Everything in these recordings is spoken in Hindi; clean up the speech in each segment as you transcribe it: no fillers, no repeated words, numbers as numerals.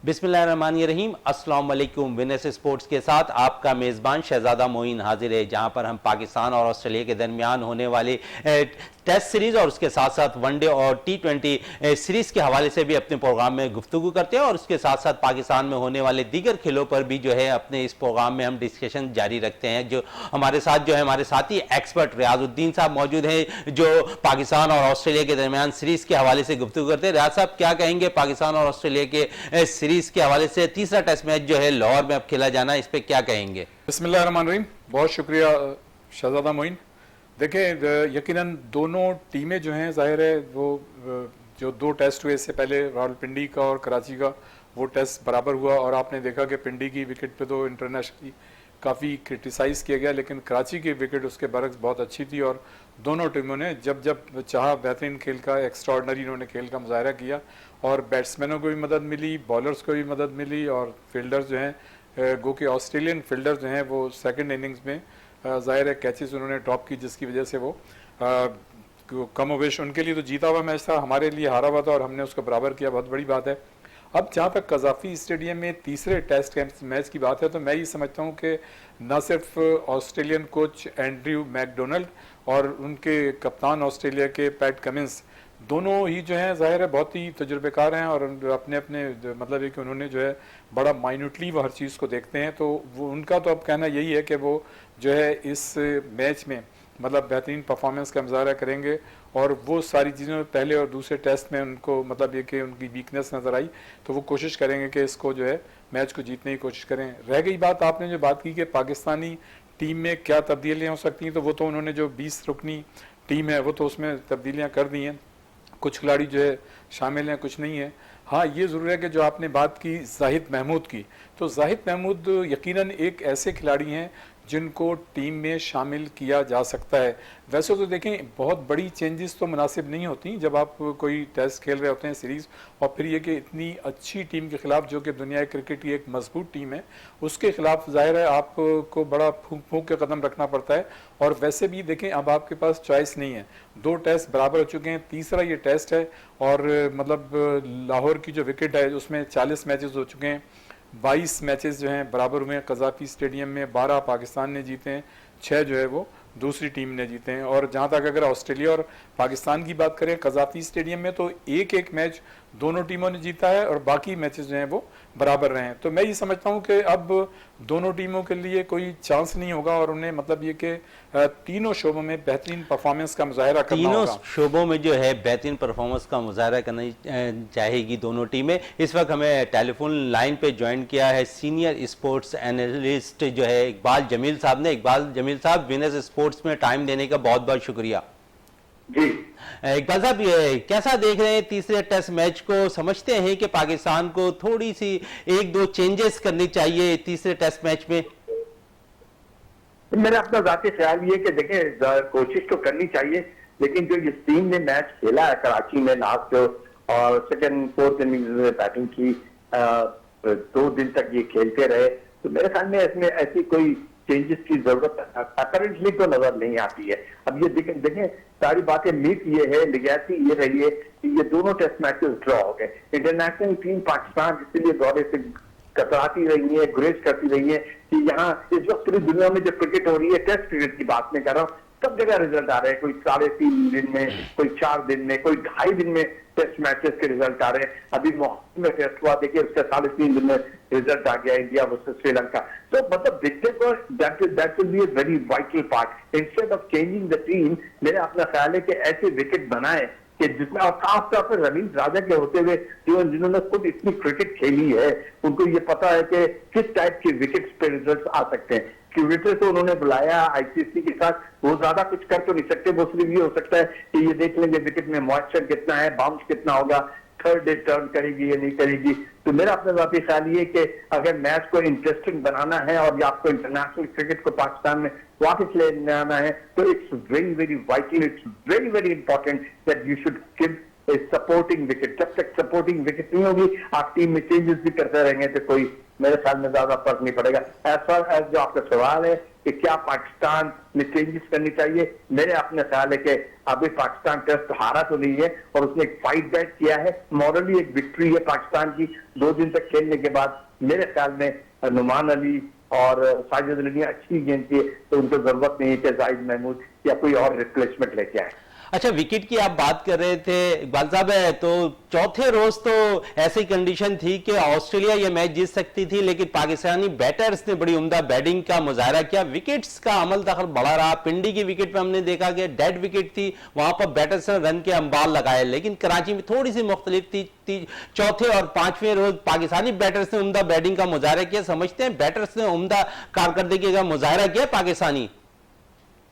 बिस्मिल्लाहिर्रहमानिर्रहीम। अस्सलाम वालेकुम। विनर्स स्पोर्ट्स के साथ आपका मेज़बान शहजादा मोइन हाजिर है, जहां पर हम पाकिस्तान और ऑस्ट्रेलिया के दरमियान होने वाली टेस्ट सीरीज और उसके साथ साथ वनडे और T20 सीरीज के हवाले से भी अपने प्रोग्राम में गुफ्तगू करते हैं और उसके साथ साथ पाकिस्तान में होने वाले दीगर खेलों पर भी जो है अपने इस प्रोग्राम में हम डिस्कशन जारी रखते हैं। जो हमारे साथ जो है हमारे साथी एक्सपर्ट रियाजुद्दीन साहब मौजूद हैं, जो पाकिस्तान और ऑस्ट्रेलिया के दरमियान सीरीज के हवाले से गुफ्तगू करते हैं। रियाज साहब, क्या कहेंगे पाकिस्तान और ऑस्ट्रेलिया के सीरीज के हवाले से? तीसरा टेस्ट मैच जो है लाहौर में अब खेला जाना, इस पर क्या कहेंगे? बिस्मिल्लाहिर्रहमानिर्रहीम। बहुत शुक्रिया शहजादा मोइन। देखें, यकीनन दोनों टीमें जो हैं, जाहिर है वो जो दो टेस्ट हुए इससे पहले रावलपिंडी का और कराची का, वो टेस्ट बराबर हुआ और आपने देखा कि पिंडी की विकेट पे तो इंटरनेशनली काफ़ी क्रिटिसाइज़ किया गया, लेकिन कराची की विकेट उसके बरक्स बहुत अच्छी थी और दोनों टीमों ने जब जब चाहा बेहतरीन खेल का, एक्स्ट्राऑर्डिनरी इन्होंने खेल का मुजाहरा किया और बैट्समैनों को भी मदद मिली, बॉलर्स को भी मदद मिली और फील्डर्स जो हैं, गो के ऑस्ट्रेलियन फील्डर्स जो हैं वो सेकेंड इनिंग्स में ज़ाहिर है कैचेस उन्होंने ड्रॉप की, जिसकी वजह से वो कमोवेश उनके लिए तो जीता हुआ मैच था, हमारे लिए हारा हुआ था और हमने उसको बराबर किया, बहुत बड़ी बात है। अब जहाँ तक कज़ाफ़ी स्टेडियम में तीसरे टेस्ट मैच की बात है, तो मैं ये समझता हूँ कि न सिर्फ ऑस्ट्रेलियन कोच एंड्रयू मैकडोनल्ड और उनके कप्तान ऑस्ट्रेलिया के पैट कमिंस, दोनों ही जो हैं ज़ाहिर है बहुत ही तजुर्बेकार हैं और अपने अपने मतलब है कि उन्होंने जो है बड़ा माइन्यूटली वो हर चीज़ को देखते हैं। तो वो उनका तो अब कहना यही है कि वो जो है इस मैच में मतलब बेहतरीन परफॉर्मेंस का मुजाहरा करेंगे और वो सारी चीज़ों पहले और दूसरे टेस्ट में उनको मतलब ये कि उनकी वीकनेस नज़र आई, तो वो कोशिश करेंगे कि इसको जो है मैच को जीतने की कोशिश करें। रह गई बात, आपने जो बात की कि पाकिस्तानी टीम में क्या तब्दीलियाँ हो सकती हैं, तो वो तो उन्होंने जो 20 रुकनी टीम है वो तो उसमें तब्दीलियाँ कर दी हैं, कुछ खिलाड़ी जो है शामिल हैं, कुछ नहीं है। हाँ, ये ज़रूर है कि जो आपने बात की जाहिद महमूद की, तो जाहिद महमूद यकीनन एक ऐसे खिलाड़ी हैं जिनको टीम में शामिल किया जा सकता है। वैसे तो देखें, बहुत बड़ी चेंजेस तो मुनासिब नहीं होती जब आप कोई टेस्ट खेल रहे होते हैं सीरीज़, और फिर ये कि इतनी अच्छी टीम के ख़िलाफ़ जो कि दुनिया क्रिकेट की एक मजबूत टीम है, उसके ख़िलाफ़ ज़ाहिर है आपको बड़ा फूंक फूंक के कदम रखना पड़ता है। और वैसे भी देखें, अब आपके पास चॉइस नहीं है, दो टेस्ट बराबर हो चुके हैं, तीसरा ये टेस्ट है और मतलब लाहौर की जो विकेट है उसमें 40 मैचेस हो चुके हैं, 22 मैचेस जो हैं बराबर हुए हैं कज़ाफ़ी स्टेडियम में, 12 पाकिस्तान ने जीते हैं, 6 जो है वो दूसरी टीम ने जीते हैं। और जहाँ तक अगर ऑस्ट्रेलिया और पाकिस्तान की बात करें कज़ाफ़ी स्टेडियम में, तो एक एक मैच दोनों टीमों ने जीता है और बाकी मैचेस जो हैं वो बराबर रहे हैं। तो मैं ये समझता हूँ कि अब दोनों टीमों के लिए कोई चांस नहीं होगा और उन्हें मतलब ये कि तीनों शोबों में बेहतरीन परफॉर्मेंस का मुजाहरा करना होगा। तीनों शोबों में जो है बेहतरीन परफॉर्मेंस का मुजाहरा करना चाहेगी दोनों टीमें। इस वक्त हमें टेलीफोन लाइन पे ज्वाइन किया है सीनियर स्पोर्ट्स एनालिस्ट जो है इकबाल जमील साहब ने। इकबाल जमील साहब, विनर्स स्पोर्ट्स में टाइम देने का बहुत बहुत शुक्रिया। जी इकबाल साहब, कैसा देख रहे हैं तीसरे टेस्ट मैच को? समझते हैं कि पाकिस्तान को थोड़ी सी एक दो चेंजेस करनी चाहिए तीसरे टेस्ट मैच में? मेरा अपना जाती ख्याल ये कि देखें, कोशिश तो करनी चाहिए, लेकिन जो इस टीम ने मैच खेला है कराची में लास्ट और सेकंड फोर्थ इनिंग्स में बैटिंग की, 2 दिन तक ये खेलते रहे, तो मेरे ख्याल में इसमें ऐसी कोई चेंजेस की जरूरत अपरेंटली तो नजर नहीं आती है। अब ये देखें सारी बातें मीट ये है, लिगैसी ये रही है कि ये दोनों टेस्ट मैचेस ड्रॉ हो गए। इंटरनेशनल टीम पाकिस्तान इसलिए दौरे से कतराती रही है, गुरेज करती रही है कि यहाँ इस वक्त पूरी दुनिया में जो क्रिकेट हो रही है, टेस्ट क्रिकेट की बात नहीं कर रहा हूँ, सब जगह रिजल्ट आ रहे हैं, कोई 3.5 दिन में, कोई 4 दिन में, कोई 2.5 दिन में टेस्ट मैचेस के रिजल्ट आ रहे हैं। अभी मोहम्मद में टेस्ट हुआ, देखिए उसका 3.5 दिन में रिजल्ट आ गया, इंडिया वर्सेस श्रीलंका। तो मतलब देखते को that will be a very vital part. Instead of changing the team, मेरा अपना ख्याल है कि ऐसे विकेट बनाए कि जिसमें और खासतौर पर रवींद्र राजा के होते हुए जिन्होंने खुद इतनी क्रिकेट खेली है, उनको ये पता है कि किस टाइप के विकेट्स पे रिजल्ट आ सकते हैं। क्यूरेटर तो उन्होंने बुलाया आईसीसी के साथ, वो ज्यादा कुछ कर तो नहीं सकते, वो सिर्फ ये हो सकता है कि ये देख लेंगे विकेट में मॉइस्चर कितना है, बाउंस कितना होगा, थर्ड डे टर्न करेगी या नहीं करेगी। तो मेरा अपना जाती ख्याल ये कि अगर मैच को इंटरेस्टिंग बनाना है और आपको इंटरनेशनल क्रिकेट को पाकिस्तान में वापस ले आना है, तो it's very very vital, it's very very important that you should give supporting wicket. जब तक सपोर्टिंग विकेट नहीं होगी, आप टीम में चेंजेस भी करते रहेंगे तो कोई मेरे ख्याल में ज्यादा फर्क नहीं पड़ेगा। एज फार एज जो आपका सवाल है कि क्या पाकिस्तान में चेंजेस करनी चाहिए, मेरे अपने ख्याल है कि अभी पाकिस्तान टेस्ट हारा तो नहीं है और उसने एक फाइट बैक किया है, मॉरली एक विक्ट्री है पाकिस्तान की 2 दिन तक खेलने के बाद। मेरे ख्याल में नुमान अली और साजिद अली ने अच्छी गेंद की, तो उनको जरूरत नहीं है कि जाहिद महमूद या कोई और रिप्लेसमेंट लेके आए। अच्छा, विकेट की आप बात कर रहे थे इकबाल साहब, है तो चौथे रोज तो ऐसी कंडीशन थी कि ऑस्ट्रेलिया ये मैच जीत सकती थी, लेकिन पाकिस्तानी बैटर्स ने बड़ी उम्दा बैटिंग का मुजाहरा किया, विकेट्स का अमल दखल बड़ा रहा। पिंडी की विकेट पे हमने देखा कि डेड विकेट थी, वहां पर बैटर्स ने रन के अंबाल लगाए, लेकिन कराची में थोड़ी सी मुख्तलिफ थी। चौथे और पांचवें रोज पाकिस्तानी बैटर्स ने उम्दा बैटिंग का मुजाहरा किया। समझते हैं बैटर्स ने उम्दा कारकर्दगी का मुजाहरा किया पाकिस्तानी?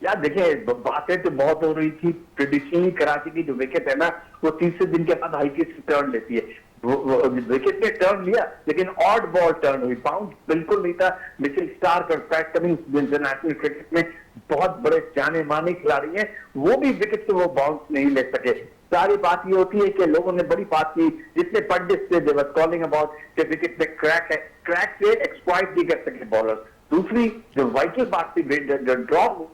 यार देखिए, बातें तो बहुत हो रही थी। ट्रेडिशनली कराची की जो विकेट है ना, वो तीसरे दिन के बाद हल्की सी टर्न लेती है। विकेट ने टर्न लिया, लेकिन ऑड बॉल टर्न हुई, बाउंस बिल्कुल नहीं था। मिचेल स्टार्क और पैट कमिंस इंटरनेशनल क्रिकेट में बहुत बड़े जाने माने खिलाड़ी हैं, वो भी विकेट से वो बाउंस नहीं ले सके। सारी बात ये होती है कि लोगों ने बड़ी बात की, जितने पंडित थे, दे वर कॉलिंग अबाउट कि विकेट में क्रैक है, क्रैक से एक्सप्लॉइट नहीं कर सके बॉलर। दूसरी जो वाइटल बात थी, ड्रॉप,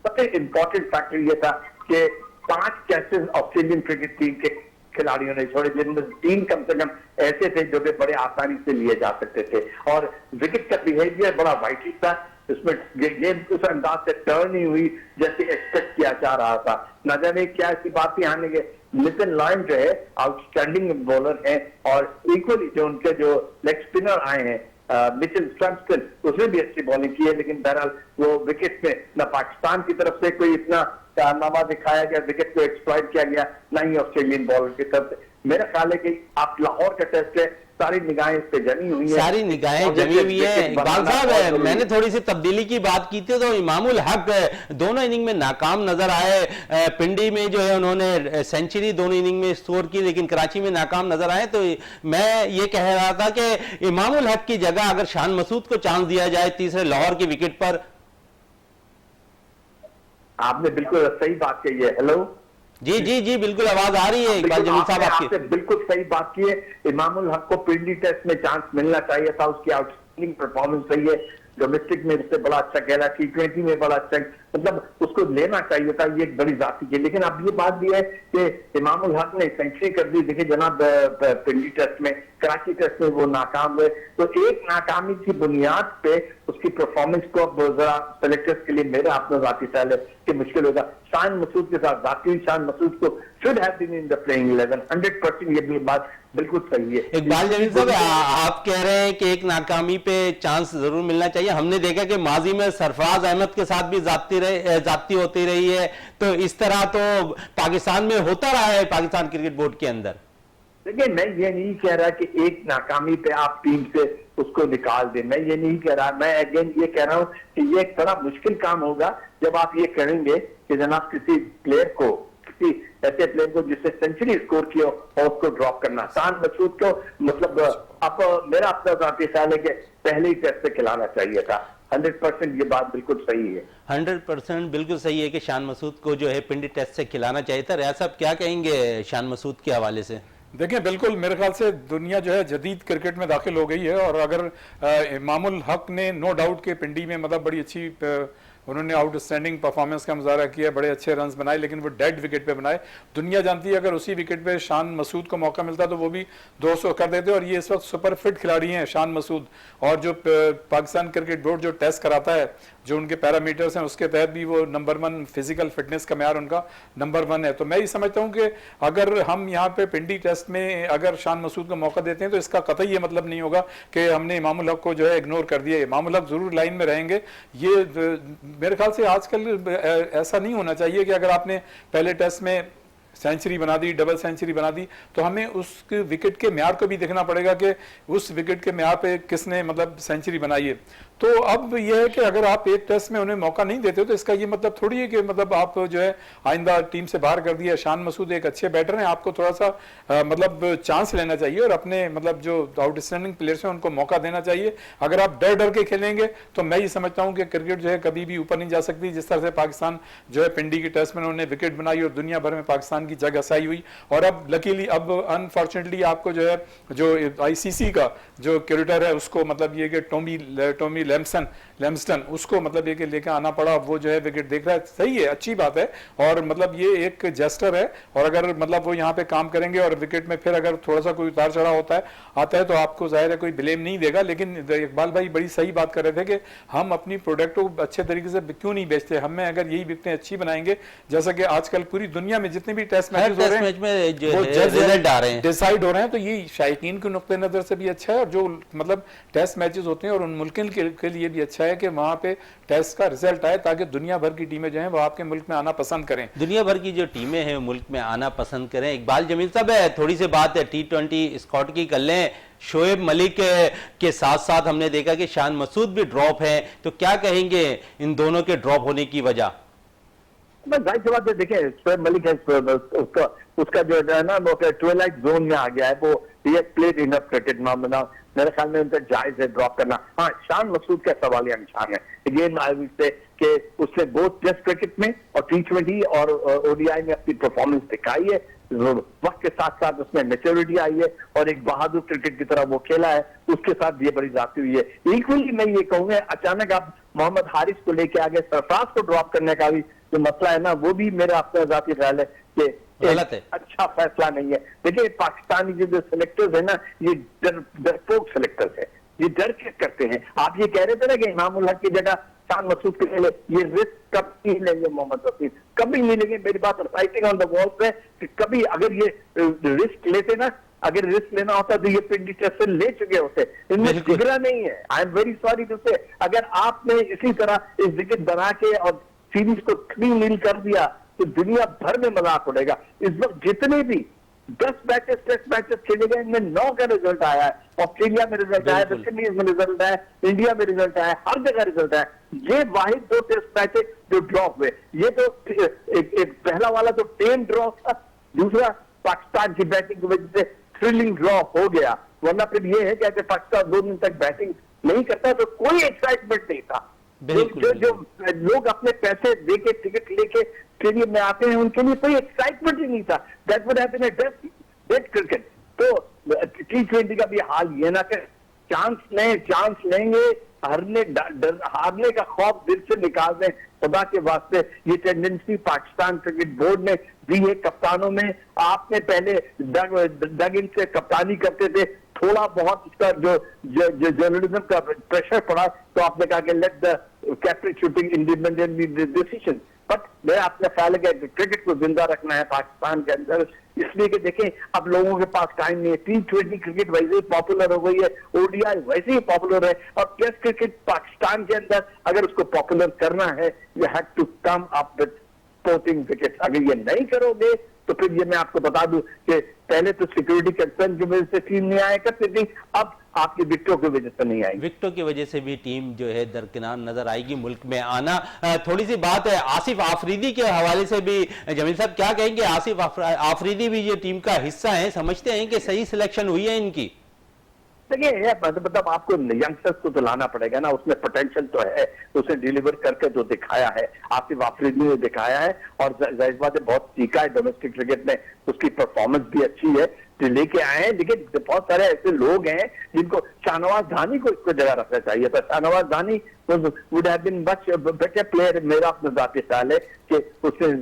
सबसे इंपॉर्टेंट फैक्टर ये था कि 5 कैचेस ऑस्ट्रेलियन क्रिकेट टीम के खिलाड़ियों ने छोड़े, जिनमें 3 कम से कम ऐसे थे जो कि बड़े आसानी से लिए जा सकते थे। और विकेट का बिहेवियर बड़ा वाइटल था, इसमें गेम उस अंदाज से टर्न नहीं हुई जैसे एक्सपेक्ट किया जा रहा था। न जाने क्या ऐसी बातें आने के। नितिन लॉयन जो है आउटस्टैंडिंग बॉलर है, और इक्वली जो उनके जो लेग स्पिनर आए हैं मिचेल स्टम्पसन, उसने भी अच्छी बॉलिंग की है, लेकिन बहरहाल वो विकेट में न पाकिस्तान की तरफ से कोई इतना कारनामा दिखाया गया, विकेट को एक्सप्लॉइट किया गया, ना ही ऑस्ट्रेलियन बॉलर की तरफ से। मेरा ख्याल है कि आप लाहौर का टेस्ट है, सारी निगाहें इस पे जमी हुई है, सारी निगाहें जमी हुई है। इकबाल साहब, मैंने थोड़ी सी तब्दीली की बात की थी, तो इमामुल हक दोनों इनिंग में नाकाम नजर आए। पिंडी में जो है उन्होंने सेंचुरी दोनों इनिंग में स्कोर की, लेकिन कराची में नाकाम नजर आए। तो मैं ये कह रहा था कि इमामुल हक की जगह अगर शान मसूद को चांस दिया जाए तीसरे लाहौर की विकेट पर। आपने बिल्कुल सही बात कही है। हेलो जी जी जी, बिल्कुल आवाज आ रही है इकबाल जमील साहब आपकी। आपने बिल्कुल सही बात की है। इमामुल हक को पिंडी टेस्ट में चांस मिलना चाहिए था, उसकी आउटस्टैंडिंग परफॉर्मेंस रही है, डोमेस्टिक में उससे बड़ा अच्छा खेला, T20 में बड़ा अच्छा, मतलब उसको लेना चाहिए था, ये एक बड़ी जाती है। लेकिन अब ये बात भी है कि इमामुल हक ने सेंचुरी कर दी। देखिए जनाब, पिंडी टेस्ट में, कराची टेस्ट में वो नाकाम हुए, तो एक नाकामी की बुनियाद पे उसकी परफॉर्मेंस को अब जरा सेलेक्टर्स के लिए मेरा अपना जाती ख्याल है कि मुश्किल होगा। शान मसूद के साथ जाती शान मसूद को should have been in the playing 11, 100% ये भी बात बिल्कुल सही है। इकबाल जमील साहब, आप कह रहे हैं कि एक नाकामी पे चांस जरूर मिलना चाहिए। हमने देखा कि माजी में सरफराज अहमद के साथ भी जाती होती रही है, तो इस तरह तो पाकिस्तान में होता रहा है, पाकिस्तान क्रिकेट बोर्ड के अंदर। देखिए, मैं ये नहीं कह रहा कि एक नाकामी पे आप टीम से उसको निकाल दें, मैं ये नहीं कह रहा। मैं अगेन ये कह रहा हूं कि ये एक बड़ा मुश्किल काम होगा जब आप ये करेंगे कि जनाब किसी प्लेयर को, किसी ऐसे प्लेयर को जिससे सेंचुरी स्कोर की हो और उसको ड्रॉप करना। शान मसूद को मतलब अब मेरा अपना जाती ख्याल है कि पहले ही टेस्ट से खिलाना चाहिए था। 100% ये बात बिल्कुल सही है। 100% बिल्कुल सही है कि शान मसूद को जो है पिंडी टेस्ट से खिलाना चाहिए था। रियाज साहब क्या कहेंगे शान मसूद के हवाले से? देखिए, बिल्कुल मेरे ख्याल से दुनिया जो है जदीद क्रिकेट में दाखिल हो गई है, और अगर इमामुल हक ने नो डाउट के पिंडी में मतलब बड़ी अच्छी उन्होंने आउटस्टैंडिंग परफॉर्मेंस का मुजाहरा किया, बड़े अच्छे रन्स बनाए, लेकिन वो डेड विकेट पे बनाए। दुनिया जानती है अगर उसी विकेट पे शान मसूद को मौका मिलता तो वो भी 200 कर देते। और ये इस वक्त सुपर फिट खिलाड़ी हैं शान मसूद, और जो पाकिस्तान क्रिकेट बोर्ड जो टेस्ट कराता है, जो उनके पैरामीटर्स हैं, उसके तहत भी वो नंबर 1 फिजिकल फिटनेस का म्यार उनका नंबर 1 है। तो मैं ये समझता हूँ कि अगर हम यहाँ पे पिंडी टेस्ट में अगर शान मसूद को मौका देते हैं तो इसका कतई ये मतलब नहीं होगा कि हमने इमामुल हक को जो है इग्नोर कर दिया। इमामुल हक जरूर लाइन में रहेंगे। ये मेरे ख्याल से आजकल ऐसा नहीं होना चाहिए कि अगर आपने पहले टेस्ट में सेंचुरी बना दी, डबल सेंचुरी बना दी, तो हमें उस विकेट के म्यार को भी देखना पड़ेगा कि उस विकेट के म्यार पे किसने मतलब सेंचुरी बनाई है। तो अब यह है कि अगर आप एक टेस्ट में उन्हें मौका नहीं देते तो इसका ये मतलब थोड़ी है कि मतलब आप जो है आइंदा टीम से बाहर कर दिया। शान मसूद एक अच्छे बैटर हैं, आपको थोड़ा सा मतलब चांस लेना चाहिए और अपने मतलब जो आउटस्टैंडिंग प्लेयर्स हैं उनको मौका देना चाहिए। अगर आप डर डर के खेलेंगे तो मैं ये समझता हूँ कि क्रिकेट जो है कभी भी ऊपर नहीं जा सकती। जिस तरह से पाकिस्तान जो है पिंडी की टेस्ट में उन्होंने विकेट बनाई और दुनिया भर में पाकिस्तान की जग हसाई हुई। और अब लकीली, अब अनफॉर्चुनेटली आपको जो है, जो आईसीसी का जो क्यूरेटर है उसको मतलब ये कि टॉमी लैम्सटन उसको मतलब ये कि लेके आना पड़ा। वो जो है विकेट देख रहा है, सही है, अच्छी बात है, और मतलब ये एक जेस्टर है। और अगर मतलब वो यहाँ पे काम करेंगे और विकेट में फिर अगर थोड़ा सा कोई उतार चढ़ाव आता है तो आपको जाहिर है कोई ब्लेम नहीं देगा। लेकिन इकबाल भाई बड़ी सही बात कर रहे थे कि हम अपनी प्रोडक्ट को अच्छे तरीके से क्यों नहीं बेचते, हमें अगर यही बिकते अच्छी बनाएंगे, जैसा कि आजकल पूरी दुनिया में जितने भी टेस्ट मैचेस हो रहे हैं वो रिजल्ट आ रहे हैं, डिसाइड हो रहे हैं, तो ये शायकीन के नुक्ते नजर से भी अच्छा है, और जो मतलब टेस्ट मैचेस होते हैं और उन मुल्कों के लिए भी अच्छा है कि वहां पे टेस्ट का रिजल्ट आए, ताकि दुनिया भर की टीमें जो हैं वो आपके मुल्क में आना पसंद करें। दुनिया भर की जो टीमें हैं मुल्क में आना पसंद करें। इकबाल जमील साहब, थोड़ी सी बात है T20 स्क्वाड की कर लें। शोएब मलिक के साथ साथ हमने देखा कि शान मसूद भी ड्रॉप है, तो क्या कहेंगे इन दोनों के ड्रॉप होने की वजह? बस जाहिर सी बात है, देखिए शोएब मलिक है, उसका जो है ना वो ट्वेलाइट जोन में आ गया है, वो ये प्लेड इनफ क्रिकेट ना, मेरे ख्याल में उनका जायज है ड्रॉप करना। हाँ, शान मसूद का सवाल निशान है अगेन आई विल से कि उसने बोथ टेस्ट क्रिकेट में और T20 और ओडीआई में अपनी परफॉर्मेंस दिखाई है। वक्त के साथ साथ उसमें मैच्योरिटी आई है और एक बहादुर क्रिकेट की तरह वो खेला है, उसके साथ ये बड़ी जाती हुई है। इक्वली मैं ये कहूंगा, अचानक आप मोहम्मद हारिस को लेके आगे सरफराज को ड्रॉप करने का भी जो मसला है ना, वो भी मेरा अपना जाती ख्याल है कि गलत है, अच्छा फैसला नहीं है। देखिए पाकिस्तानी जो सिलेक्टर्स है ना, ये डरपोक सिलेक्टर्स है, ये डर के करते हैं। आप ये कह रहे थे ना कि इमामुल हक की जगह शान मसूद के लिए ये रिस्क कभी नहीं लेंगे, मोहम्मद रफीक कभी नहीं लेंगे। मेरी बात राइटिंग ऑन द वॉल है कि कभी अगर ये रिस्क लेते ना, अगर रिस्क लेना होता तो ये पिंडी टेस्ट से ले चुके होते। इनमें जिगरा नहीं है। I am very sorry to say, अगर आपने इसी तरह इस विकेट बना के और सीरीज को 3-0 कर दिया तो दुनिया भर में मजाक उड़ेगा। इस वक्त जितने भी 10 मैचेस टेस्ट मैचेस खेले गए, इनमें 9 का रिजल्ट आया है। ऑस्ट्रेलिया में रिजल्ट आया, वेस्ट इंडीज में रिजल्ट आया, इंडिया में रिजल्ट आया, हर जगह रिजल्ट आया। ये वाहिद 2 टेस्ट मैचेस जो ड्रॉप हुए, ये तो एक पहला वाला तो टेम ड्रॉ था, दूसरा पाकिस्तान की बैटिंग की वजह से थ्रिलिंग ड्रॉ हो गया। वरना फिर ये है कि अगर पाकिस्तान 2 दिन तक बैटिंग नहीं करता तो कोई एक्साइटमेंट नहीं था। जो लोग अपने पैसे देके टिकट लेके स्टेडियम में आते हैं, उनके लिए कोई एक्साइटमेंट ही नहीं था। That would have been a dead cricket. तो T20 का भी हाल ये ना कि चांस लेंगे, हारने का खौफ दिल से निकाल दें खुदा के वास्ते। ये टेंडेंसी पाकिस्तान क्रिकेट बोर्ड ने दी है कप्तानों में। आपने पहले डग इन से कप्तानी करते थे, थोड़ा बहुत इसका जो जर्नलिज्म का प्रेशर पड़ा तो आपने कहा कि let the captain shooting independently decision. But मेरा अपना ख्याल है कि क्रिकेट को जिंदा रखना है पाकिस्तान के अंदर, इसलिए कि देखें अब लोगों के पास टाइम नहीं है। T20 क्रिकेट वैसे ही पॉपुलर हो गई है, ओडीआई वैसे ही पॉपुलर है, और टेस्ट क्रिकेट पाकिस्तान के अंदर अगर उसको पॉपुलर करना है, you have to come up with sporting wicket. अगर ये नहीं करोगे तो फिर ये मैं आपको बता दूं कि पहले तो सिक्योरिटी कंसर्न की वजह से टीम नहीं आया करती थी, अब आपकी विकेटों की वजह से नहीं आएगी। विकेटों की वजह से भी टीम जो है दरकिनार नजर आएगी मुल्क में आना। थोड़ी सी बात है आसिफ आफरीदी के हवाले से भी, जमील साहब क्या कहेंगे? आसिफ आफरीदी भी ये टीम का हिस्सा है, समझते हैं कि सही सिलेक्शन हुई है इनकी? देखिए मतलब आपको यंगस्टर्स को तो लाना पड़ेगा ना, उसमें पोटेंशियल तो है, उसने डिलीवर करके जो दिखाया है, आसिफ आफरीदी ने दिखाया है, और जाहिर बात है बहुत सीखा है डोमेस्टिक क्रिकेट में, उसकी परफॉर्मेंस भी अच्छी है जो लेके आए हैं। लेकिन बहुत सारे ऐसे लोग हैं जिनको शाहनवाज धानी को इसको जगह रखना चाहिए था। Shahnawaz Dhani would have been much better player. मेरा अपना जाती ख्याल है कि उसने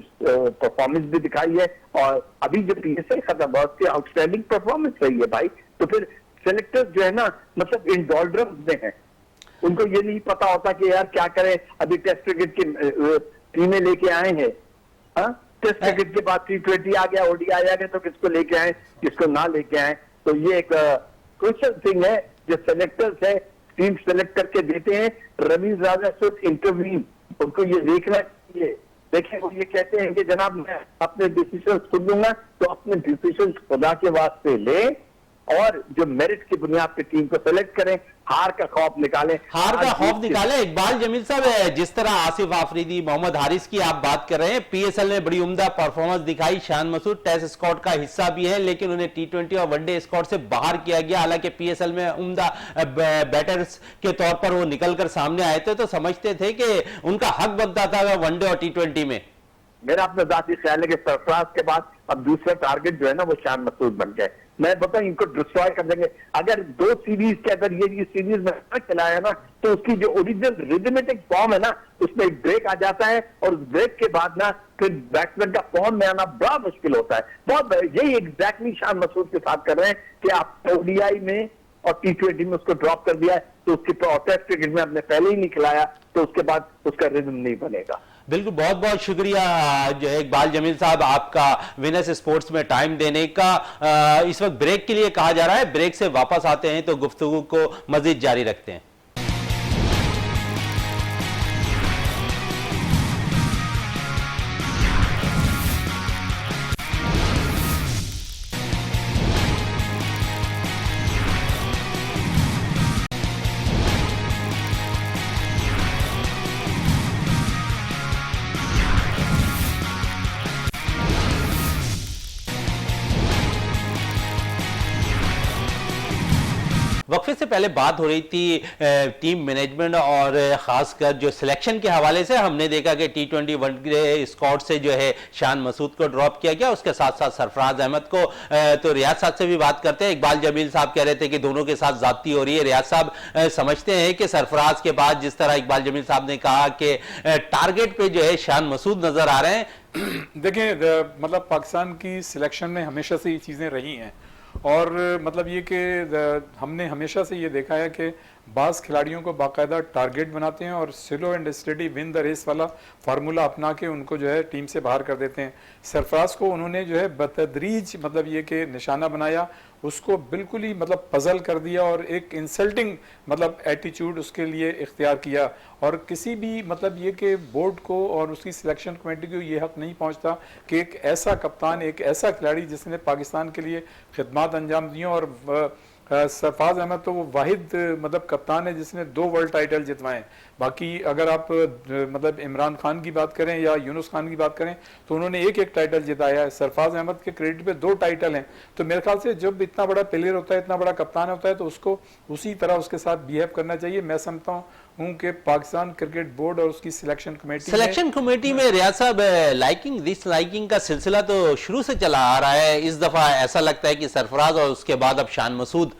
परफॉर्मेंस भी दिखाई है, और अभी जो PSL खत्म हुआ उसकी आउटस्टैंडिंग परफॉर्मेंस रही है भाई। तो फिर सेलेक्टर्स जो है ना, मतलब इन डॉल्ड्रम्स में है, उनको ये नहीं पता होता कि यार क्या करें। अभी टेस्ट क्रिकेट की टीमें लेके आए हैं, टेस्ट क्रिकेट के बाद T20 आ गया, ओडीआई आ गया, तो किसको लेके आए किसको ना लेके आए। तो ये एक क्रूशियल थिंग है जो सेलेक्टर्स है टीम सेलेक्ट करके देते हैं। रमीज राजा शुड इंटरवीन, उनको ये देखना चाहिए। देखिए वो ये कहते हैं कि जनाब मैं अपने डिसीजन खुद लूंगा, तो अपने डिसीजन खुदा के वास्ते ले और जो मेरिट की बुनियाद पे टीम को सेलेक्ट करें, हार का खौफ निकालें। हार का खौफ निकालें। इकबाल जमील साहब, जिस तरह आसिफ आफरीदी, मोहम्मद हारिस की आप बात कर रहे हैं, PSL में बड़ी उम्दा परफॉर्मेंस दिखाई, शान मसूद टेस्ट स्क्वाड का हिस्सा भी है, लेकिन उन्हें T20 और वनडे स्क्वाड से बाहर किया गया। हालांकि PSL में उम्दा बैटर्स के तौर पर वो निकलकर सामने आए थे, तो समझते थे कि उनका हक बनता था वनडे और T20 में। मेरा अपना जाती ख्याल है कि सरफराज के बाद अब दूसरा टारगेट जो है ना वो शान मसूद बन गए। मैं बताऊं इनको डिस्ट्रॉय कर देंगे। अगर 2 सीरीज के अगर ये सीरीज में ना खिलाया ना तो उसकी जो ओरिजिनल रिदमेटिक फॉर्म है ना उसमें एक ब्रेक आ जाता है और उस ब्रेक के बाद ना फिर बैट्समैन का फॉर्म में आना बड़ा मुश्किल होता है। बहुत यही एग्जैक्टली शान मसूद के साथ कर रहे हैं कि आप ओडीआई में और T20 में उसको ड्रॉप कर दिया है तो उसके टेस्ट क्रिकेट में आपने पहले ही नहीं खिलाया तो उसके बाद उसका रिदम नहीं बनेगा। बिल्कुल, बहुत बहुत शुक्रिया जो है इकबाल जमील साहब आपका विनर्स स्पोर्ट्स में टाइम देने का। इस वक्त ब्रेक के लिए कहा जा रहा है, ब्रेक से वापस आते हैं तो गुफ्तगू को मजीद जारी रखते हैं। वक्फे से पहले बात हो रही थी टीम मैनेजमेंट और खासकर जो सिलेक्शन के हवाले से। हमने देखा कि T20 वनडे स्क्वाड से जो है शान मसूद को ड्रॉप किया गया, उसके साथ साथ सरफराज अहमद को। तो रियाज साहब से भी बात करते हैं। इकबाल जमील साहब कह रहे थे कि दोनों के साथ जाती हो रही है। रियाज साहब समझते हैं कि सरफराज के बाद जिस तरह इकबाल जमील साहब ने कहा कि टारगेट पे जो है शान मसूद नजर आ रहे हैं। देखिए मतलब पाकिस्तान की सिलेक्शन में हमेशा से ये चीज़ें रही हैं और मतलब ये कि हमने हमेशा से ये देखा है कि बाज़ खिलाड़ियों को बाकायदा टारगेट बनाते हैं और slow and steady win the race वाला फार्मूला अपना के उनको जो है टीम से बाहर कर देते हैं। सरफराज को उन्होंने जो है बतदरीज मतलब ये कि निशाना बनाया, उसको बिल्कुल ही मतलब पजल कर दिया और एक इंसल्टिंग मतलब एटीट्यूड उसके लिए इख्तियार किया। और किसी भी मतलब ये कि बोर्ड को और उसकी सिलेक्शन कमेटी को ये हक नहीं पहुंचता कि एक ऐसा कप्तान, एक ऐसा खिलाड़ी जिसने पाकिस्तान के लिए खिदमात अंजाम दी और सरफराज अहमद तो वो वाहिद मतलब कप्तान है जिसने 2 वर्ल्ड टाइटल जितवाए। बाकी अगर आप मतलब इमरान खान की बात करें या यूनुस खान की बात करें तो उन्होंने एक टाइटल जिताया है। सरफराज अहमद के क्रेडिट पे 2 टाइटल हैं। तो मेरे ख्याल से जब इतना बड़ा प्लेयर होता है, इतना बड़ा कप्तान होता है तो उसको उसी तरह उसके साथ बिहेव करना चाहिए। मैं समझता हूँ कि पाकिस्तान क्रिकेट बोर्ड और उसकी सिलेक्शन कमेटी में रियाज साहब लाइकिंग डिसलाइकिंग का सिलसिला तो शुरू से चला आ रहा है। इस दफा ऐसा लगता है कि सरफराज और उसके बाद अब शान मसूद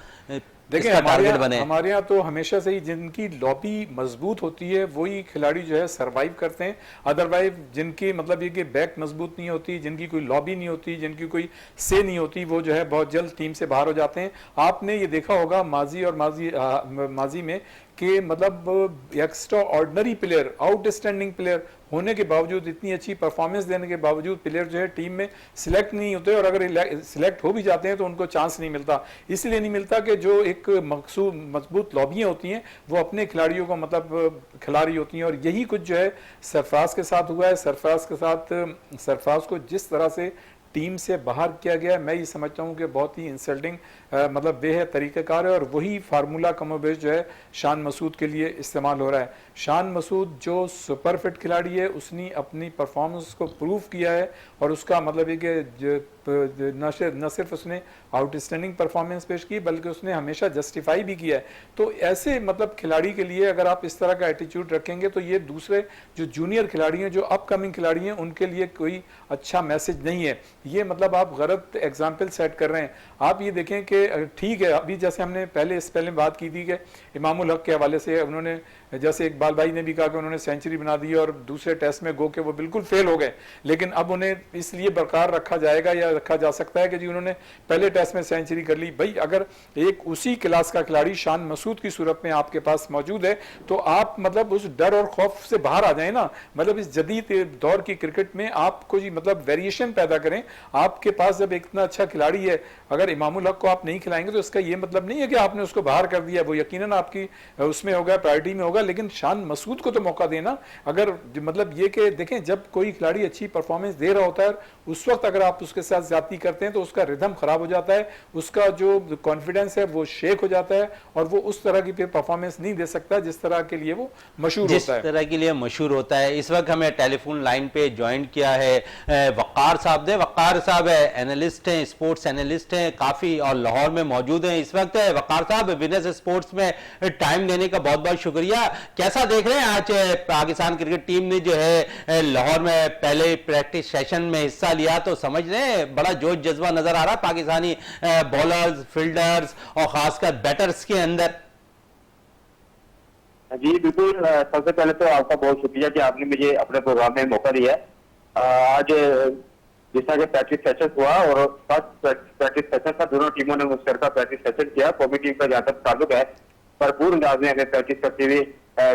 देखिए हमारे यहाँ तो हमेशा से ही जिनकी लॉबी मजबूत होती है वही खिलाड़ी जो है सरवाइव करते हैं। अदरवाइज जिनकी मतलब ये कि बैक मजबूत नहीं होती, जिनकी कोई लॉबी नहीं होती, जिनकी कोई से नहीं होती, वो जो है बहुत जल्द टीम से बाहर हो जाते हैं। आपने ये देखा होगा माजी में कि मतलब extra ordinary player, outstanding player होने के बावजूद, इतनी अच्छी परफॉर्मेंस देने के बावजूद प्लेयर जो है टीम में सिलेक्ट नहीं होते और अगर सिलेक्ट हो भी जाते हैं तो उनको चांस नहीं मिलता। इसलिए नहीं मिलता कि जो एक मजबूत लॉबियाँ होती हैं वो अपने खिलाड़ियों को मतलब खिला रही होती हैं। और यही कुछ जो है सरफराज के साथ हुआ है। सरफराज को जिस तरह से टीम से बाहर किया गया, मैं ये समझता हूँ कि बहुत ही इंसल्टिंग मतलब वे है, तरीक़ाकार है और वही फार्मूला कमोबेश जो है शान मसूद के लिए इस्तेमाल हो रहा है। शान मसूद जो सुपर फिट खिलाड़ी है, उसने अपनी परफॉर्मेंस को प्रूव किया है और उसका मतलब है कि न सिर्फ उसने आउटस्टैंडिंग परफॉर्मेंस पेश की बल्कि उसने हमेशा जस्टिफाई भी किया है। तो ऐसे मतलब खिलाड़ी के लिए अगर आप इस तरह का एटीट्यूड रखेंगे तो ये दूसरे जो जूनियर खिलाड़ी हैं, जो अपकमिंग खिलाड़ी हैं, उनके लिए कोई अच्छा मैसेज नहीं है। ये मतलब आप गलत एग्जाम्पल सेट कर रहे हैं। आप ये देखें कि ठीक है, अभी जैसे हमने पहले बात की थी कि इमामुल हक के हवाले से उन्होंने, जैसे इकबाल भाई ने भी कहा कि उन्होंने सेंचुरी बना दी और दूसरे टेस्ट में गो के वो बिल्कुल फेल हो गए, लेकिन अब उन्हें इसलिए बरकरार रखा जाएगा या रखा जा सकता है कि जी उन्होंने पहले टेस्ट में सेंचुरी कर ली। भाई अगर एक उसी क्लास का खिलाड़ी शान मसूद की सूरत में आपके पास मौजूद है तो आप मतलब उस डर और खौफ से बाहर आ जाए ना। मतलब इस जदीद दौर की क्रिकेट में आपको जी मतलब वेरिएशन पैदा करें। आपके पास जब इतना अच्छा खिलाड़ी है, अगर इमामुल हक को आप नहीं खिलाएंगे तो इसका ये मतलब नहीं है कि आपने उसको बाहर कर दिया। वो यकीनन आपकी उसमें होगा, प्रायोरिटी में होगा, लेकिन शान मसूद को तो मौका देना। अगर मतलब ये कि देखें, जब कोई खिलाड़ी अच्छी परफॉर्मेंस दे रहा होता है उस वक्त अगर आप उसके साथ ज्यादती करते हैं तो उसका रिदम खराब हो जाता है, उसका जो कॉन्फिडेंस है वो शेक हो जाता है और वो उस तरह की फिर परफॉर्मेंस नहीं दे सकता जिस तरह के लिए वो मशहूर होता है। इस वक्त हमें टेलीफोन लाइन पे ज्वाइन किया है वक़ार साहब ने। वक़ार साहब एनालिस्ट हैं, स्पोर्ट्स एनालिस्ट हैं काफी और लाहौर में मौजूद हैं इस वक्त। वक़ार साहब, विनर्स स्पोर्ट्स में टाइम देने का बहुत बहुत शुक्रिया। कैसा देख रहे हैं आज पाकिस्तान क्रिकेट टीम ने जो है लाहौर में पहले प्रैक्टिस सेशन में हिस्सा लिया, तो समझ रहे हैं बड़ा जोश जज्बा नजर आ रहा है पाकिस्तानी बॉलर्स, फील्डर्स और खासकर बैटर्स के अंदर। जी बिल्कुल, सबसे पहले तो आपका बहुत शुक्रिया कि आपने मुझे अपने प्रोग्राम में मौका दिया है। आज जिस तरह के प्रैक्टिस सेशन हुआ और फर्स्ट प्रैक्टिस सेशन था, दोनों टीमों ने मुश्तरका प्रैक्टिस सेशन किया। कौमी टीम का जहाँ तक ताल्लुक है, भरपूर अंदाज में हमें प्रैक्टिस करते हुए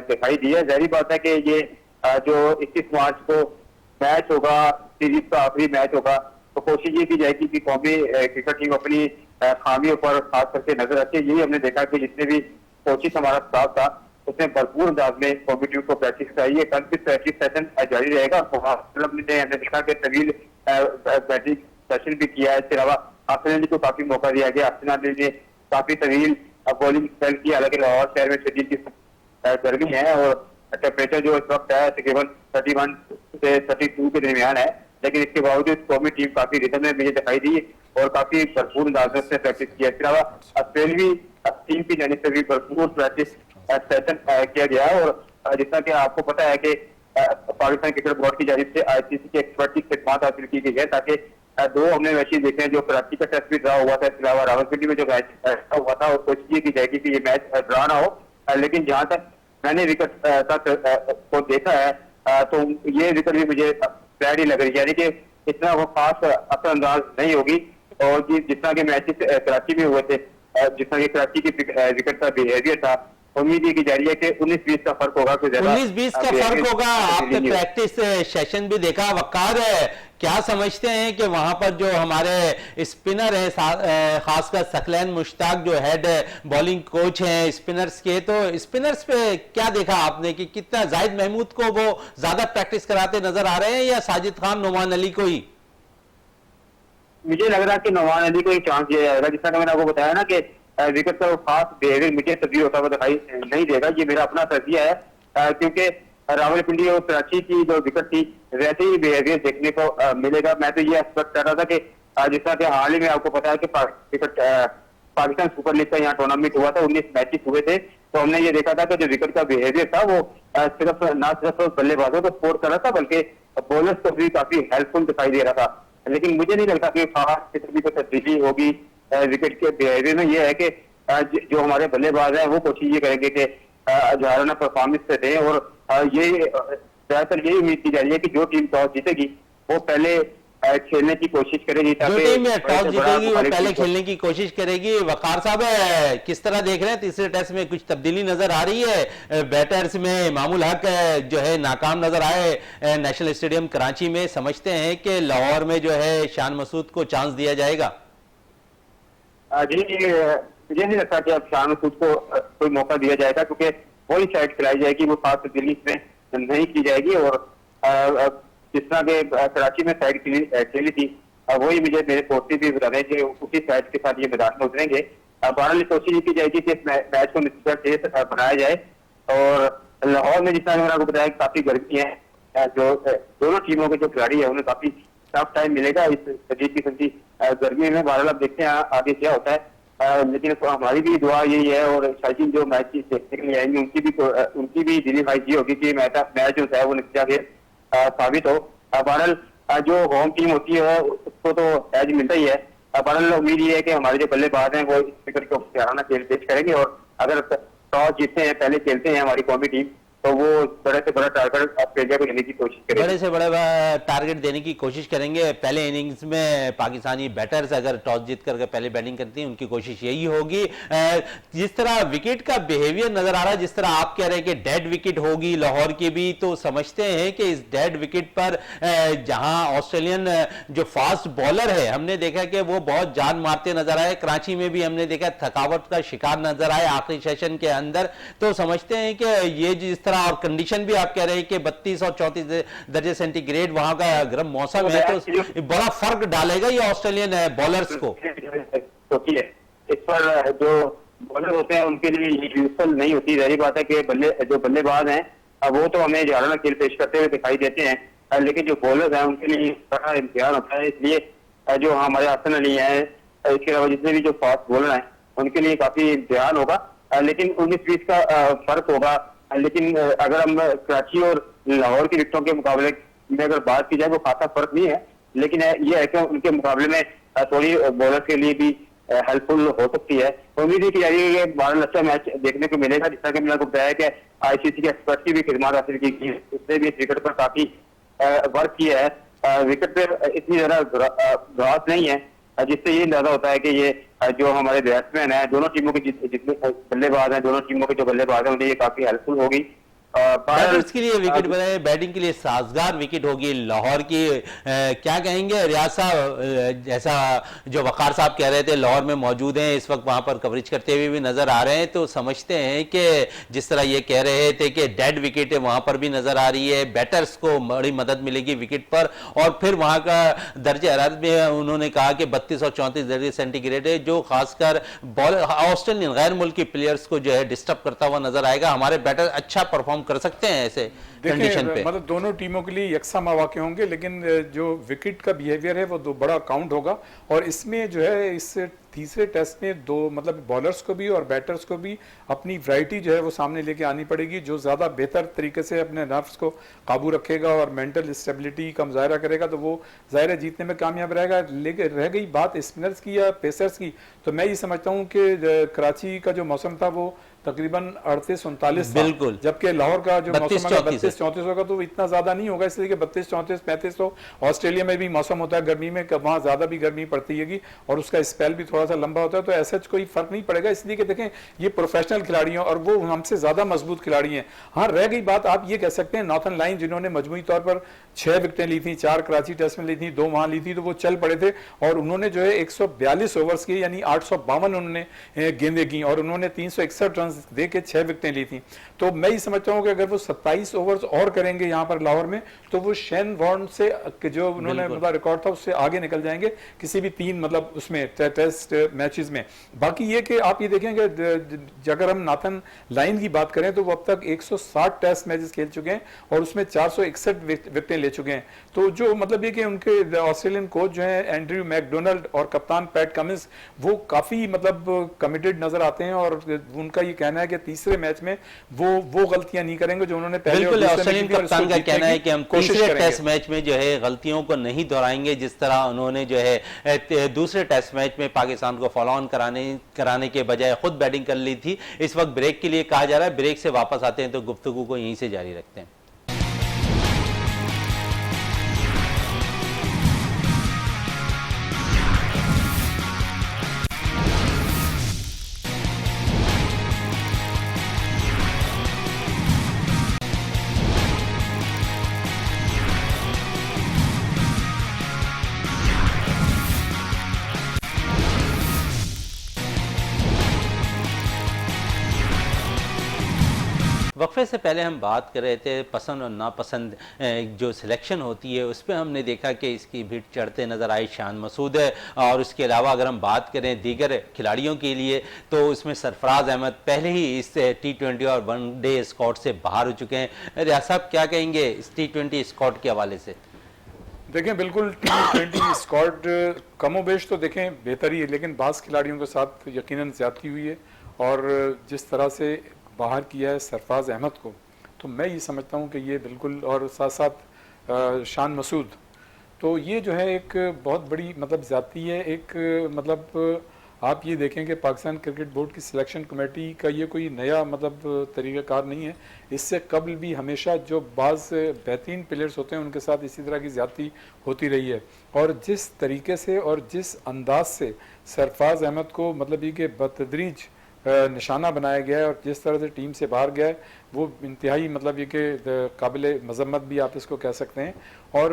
दिखाई दी है। जाहिर बात है कि ये जो 21 मार्च को मैच होगा, सीरीज का आखिरी मैच होगा, तो कोशिश ये की जाएगी कि कौमी क्रिकेट टीम अपनी खामियों पर खास करके नजर रखे। यही हमने देखा कि जितने भी कोचिंग हमारा स्टाफ था उसने भरपूर अंदाज में कौमी टीम को प्रैक्टिस कराई है। कल भी प्रैक्टिस सेशन जारी रहेगा। हमने देखा कि तवील प्रैक्टिस सेशन भी किया है। इसके अलावा आर्सेनल को काफी मौका दिया गया। आर्सेनल ने काफी तवील बॉलिंग स्पेल की, हालांकि लाहौर शहर में शदीद की गर्मी है और टेम्परेचर जो इस वक्त है तकरीबन 31 से 32 के दरमियान है, लेकिन इसके बावजूद कौमी टीम काफी रिदम में मुझे दिखाई दी और काफी भरपूर अंदाज में प्रैक्टिस किया। इसके अलावा ऑस्ट्रेलियाई टीम की जानिब से भी भरपूर प्रैक्टिस सेशन किया गया है। और जितना कि आपको पता है कि पाकिस्तान क्रिकेट बोर्ड की जानिब से ICC के एक्सपर्ट की खिदमत हासिल की गई है, ताकि दो हमने मैचेस देखे हैं। जो कराची का टेस्ट भी ड्रा हुआ था, इसके अलावा रावलपिंडी में जो मैच हुआ था, और कोशिश ये की जाएगी कि ये मैच ड्रा ना हो। लेकिन जहां तक मैंने विकेट तक को देखा है, तो ये विकेट भी मुझे फ्लैट ही लग रही है, यानी कि इतना वो खास असरअंदाज नहीं होगी। और जितना के मैचेस कराची में हुए थे, जितना कि कराची की विकेट का बिहेवियर था, उम्मीद ये की जा रही है कि 19-20 का फर्क होगा। 19-20 का फर्क होगा। आपने प्रैक्टिस सेशन भी देखा। वकार क्या समझते हैं कि वहां पर जो हमारे स्पिनर हैं, खासकर सकलैन मुश्ताक जो हेड बॉलिंग कोच हैं स्पिनर्स के, तो स्पिनर्स पे क्या देखा आपने कि कितना जाहिद महमूद को वो ज्यादा प्रैक्टिस कराते नजर आ रहे हैं या साजिद खान, नोमान अली को ही? मुझे लग रहा है कि नोमान अली को एक चांस दिया जाएगा। जिस तरह मैंने आपको बताया ना कि विकेट का खास बिहेवियर मुझे तब्दील होता हुआ दिखाई नहीं देगा। ये मेरा अपना तजिया है, क्योंकि रावलपिंडी और कराची की जो विकेट थी वैसे ही बिहेवियर देखने को मिलेगा। मैं तो ये एक्सपेक्ट कर रहा था कि जिस तरह के हाल ही में आपको पता है कि पाकिस्तान सुपर लीग का यहाँ टूर्नामेंट हुआ था, 19 मैचेस हुए थे, तो हमने ये देखा था कि जो विकेट का बिहेवियर था वो सिर्फ बल्लेबाजों को सपोर्ट कर रहा था, बल्कि बॉलर्स को भी काफी हेल्पफुल दिखाई दे रहा था। लेकिन मुझे नहीं लगता कि खास किसी भी कोई तब्दीली होगी विकेट के बिहेवियर में। यह है कि जो हमारे बल्लेबाज हैं वो कोशिश ये करेंगे कि जहाराना परफॉर्मेंस से दें, और ये ज्यादातर यही उम्मीद की जा रही है कि जो टीम टॉस जीतेगी वो पहले खेलने की कोशिश करेगी। जो टीम टॉस जीतेगी वो पहले खेलने की कोशिश करेगी। वकार साहब किस तरह देख रहे हैं, तीसरे टेस्ट में कुछ तब्दीली नजर आ रही है? बैटर्स में मामूल हक जो है नाकाम नजर आए नेशनल स्टेडियम कराची में, समझते हैं कि लाहौर में जो है शान मसूद को चांस दिया जाएगा? जी, मुझे नहीं लगता कि अब शान मसूद को कोई मौका दिया जाएगा, क्योंकि वही साइड खिलाई जाएगी, वो खास तब्दीली में नहीं की जाएगी। और जिस तरह के कराची में साइड खेली थी, वही मुझे मेरे कोच भी बता रहे हैं कि उसी साइड के साथ ये मैदान में उतरेंगे। बहरहाल कोशिश की जाएगी कि इस मैच को निश्चित तेज बनाया जाए। और लाहौर में जिस तरह मैंने आपको बताया काफी गर्मी है, जो दोनों टीमों के जो खिलाड़ी है उन्हें काफी टफ टाइम मिलेगा इस शदीद किस्म की गर्मी में। बहरहाल अब देखते हैं आगे क्या होता है, लेकिन हमारी भी दुआ यही है, और शायद जो मैच देखने के लिए आएंगे उनकी भी दिली ख्वाहिश ये होगी कि मैच जो है वो नतीजा के साबित हो। बहरहाल जो होम टीम होती है उसको तो एज मिलता ही है। बहरहाल उम्मीद ये है कि हमारे जो बल्लेबाज हैं वो इस क्रिकेट को सराहना खेल पेश करेंगे, और अगर टॉस जीतते हैं, पहले खेलते हैं हमारी कौमी टीम, तो वो बड़े से बड़ा टारगेट ऑस्ट्रेलिया को लेने की कोशिश करेंगे। बड़े से बड़ा टारगेट देने की कोशिश करेंगे। पहले इनिंग्स में पाकिस्तानी बैटर्स अगर टॉस जीत करके पहले बैटिंग करती हैं, उनकी कोशिश यही होगी। जिस तरह विकेट का बिहेवियर नजर आ रहा है, जिस तरह आप कह रहे हैं कि डेड विकेट होगी लाहौर की भी, तो समझते हैं कि इस डेड विकेट पर जहां ऑस्ट्रेलियन जो फास्ट बॉलर है हमने देखा कि वो बहुत जान मारते नजर आए। कराची में भी हमने देखा थकावट का शिकार नजर आए आखिरी सेशन के अंदर। तो समझते हैं कि ये जिस और कंडीशन भी आप कह रहे हैं कि 32 और 34 दर्जे सेंटीग्रेड वहां का गर्म मौसम है, तो बड़ा फर्क डालेगा ये ऑस्ट्रेलियन बॉलर्स को। इस पर जो बॉलर होते हैं उनके लिए यूजफुल नहीं होती। जाहिर बात है कि जो बल्लेबाज हैं वो तो हमें जहाराना खेल पेश करते हुए दिखाई देते हैं, लेकिन जो बॉलर्स हैं उनके लिए बड़ा इम्तिहान होता है। इसलिए जो हमारे आसन अली हैं, इसके अलावा जितने भी जो फास्ट बॉलर हैं उनके लिए काफी इम्तिहान होगा। लेकिन 19-20 का फर्क होगा। लेकिन अगर हम कराची और लाहौर की विकेटों के मुकाबले में अगर बात की जाए वो खासा फर्क नहीं है। लेकिन ये है कि उनके मुकाबले में थोड़ी बॉलर के लिए भी हेल्पफुल हो सकती है। उम्मीद है कि यार ये बड़ा अच्छा मैच देखने को मिलेगा। जिस तरह कि मैंने आपको बताया कि आईसीसी के एक्सपर्ट की भी खिदमत हासिल की, उसने भी विकेट पर काफी वर्क किया है। विकेट पे इतनी ज्यादा घास नहीं है, जिससे ये अंदाजा होता है कि ये जो हमारे बैट्समैन है, दोनों टीमों के जितने बल्लेबाज हैं, दोनों टीमों के जो बल्लेबाज हैं, उन्हें ये काफी हेल्पफुल होगी। बैटर्स के लिए विकेट बनाए, बैटिंग के लिए साजगार विकेट होगी लाहौर की। क्या कहेंगे रियाज साहब, जैसा जो वकार साहब कह रहे थे, लाहौर में मौजूद हैं इस वक्त, वहां पर कवरेज करते हुए भी नजर आ रहे हैं, तो समझते हैं कि जिस तरह ये कह रहे थे कि डेड विकेट है, वहां पर भी नजर आ रही है, बैटर्स को बड़ी मदद मिलेगी विकेट पर। और फिर वहां का दर्जे हरारत में उन्होंने कहा कि 32 और 34 डिग्री सेंटीग्रेड है, जो खासकर बॉलर ऑस्ट्रेलियन गैर मुल्की प्लेयर्स को जो है डिस्टर्ब करता हुआ नजर आएगा। हमारे बैटर अच्छा परफॉर्म कर सकते हैं ऐसे कंडीशन पे। मतलब दोनों टीमों के लिए यकसा मौके होंगे, लेकिन जो विकेट का बिहेवियर है वो दो बड़ा काउंट होगा। और इसमें जो है इस तीसरे टेस्ट में दो मतलब बॉलर्स को भी और बैटर्स को भी अपनी वैरायटी जो है वो सामने लेके आनी पड़ेगी। जो ज़्यादा बेहतर तरीके से अपने नर्व्स को काबू रखेगा और मेंटल स्टेबिलिटी का मुजाहरा करेगा तो वो ज़ाहिर है जीतने में कामयाब रहेगा। लेकिन रह गई बात स्पिनर्स की या पेसर्स की, तो मैं ये समझता हूँ कि कराची का जो मौसम था वो तकरीबन 38-39 बिल्कुल, जबकि लाहौर का जो मौसम है 32-34 होगा, तो इतना ज्यादा नहीं होगा, इसलिए कि 32-34-35 तो ऑस्ट्रेलिया में भी मौसम होता है गर्मी में, वहां ज्यादा भी गर्मी पड़ती है और उसका स्पेल भी थोड़ा सा लंबा होता है, तो ऐसा कोई फर्क नहीं पड़ेगा। इसलिए कि देखें ये प्रोफेशनल खिलाड़ी हैं और वो हमसे ज्यादा मजबूत खिलाड़ी हैं। हाँ, रह गई बात आप ये कह सकते हैं नॉर्थन लाइन जिन्होंने मजमूई तौर पर 6 विकेटें ली थी, 4 कराची टेस्ट में ली थी, 2 वहां ली थी, तो वो चल पड़े थे और उन्होंने जो है 142 ओवर्स की यानी 852 उन्होंने गेंदें की और उन्होंने 361 रन दे के 6 विकेटें ली थी। तो मैं ये समझता हूं कि अगर वो 27 ओवर्स और करेंगे यहां पर लाहौर में तो वो शेन वॉर्न से जो उन्होंने मतलब रिकॉर्ड था उससे आगे निकल जाएंगे किसी भी 3 मतलब उसमें टेस्ट मैचेस में। बाकी ये कि आप ये देखेंगे अगर हम नाथन लाइन की बात करें तो वो अब तक 160 टेस्ट मैचेस खेल चुके हैं और उसमें 461 विकेटें ले चुके हैं। तो जो मतलब ये कि उनके ऑस्ट्रेलियन कोच जो है एंड्रयू मैकडोनाल्ड और कप्तान पैट कमिंस वो काफी मतलब कमिटेड नजर आते हैं और उनका ये कहना है कि तीसरे मैच में वो गलतियां नहीं करेंगे जो उन्होंने पहले। बिल्कुल, ऑस्ट्रेलियन कप्तान का कहना है कि हम तीसरे टेस्ट मैच में जो है गलतियों को नहीं दोहराएंगे, जिस तरह उन्होंने जो है दूसरे टेस्ट मैच में पाकिस्तान को फॉलो ऑन कराने के बजाय खुद बैटिंग कर ली थी। इस वक्त ब्रेक के लिए कहा जा रहा है, ब्रेक से वापस आते हैं तो गुफ्तगू को यहीं से जारी रखते हैं। वक्फे से पहले हम बात कर रहे थे पसंद और नापसंद जो सिलेक्शन होती है उस पर हमने देखा कि इसकी भीड़ चढ़ते नज़र आई शान मसूद है। और उसके अलावा अगर हम बात करें दीगर खिलाड़ियों के लिए तो उसमें सरफराज अहमद पहले ही इस T20 और वनडे स्क्वाड से बाहर हो चुके हैं। रियाज साहब क्या कहेंगे इस T20 स्क्वाड के हवाले से? देखें बिल्कुल T20 स्क्वाड कमोबेश तो देखें बेहतर ही है, लेकिन बाज़ खिलाड़ियों के साथ यकीनन ज़्यादती हुई है और जिस तरह से बाहर किया है सरफराज अहमद को, तो मैं ये समझता हूँ कि ये बिल्कुल, और साथ साथ शान मसूद, तो ये जो है एक बहुत बड़ी मतलब ज़्यादती है। एक मतलब आप ये देखें कि पाकिस्तान क्रिकेट बोर्ड की सिलेक्शन कमेटी का ये कोई नया मतलब तरीक़ाकार नहीं है। इससे कबल भी हमेशा जो बाज़ बेहतरीन प्लेयर्स होते हैं उनके साथ इसी तरह की ज़्यादती होती रही है। और जिस तरीके से और जिस अंदाज से सरफराज अहमद को मतलब ये कि बतदरीज निशाना बनाया गया है और जिस तरह से टीम से बाहर गया है वो इंतहाई मतलब ये कि काबिल मजम्मत भी आप इसको कह सकते हैं। और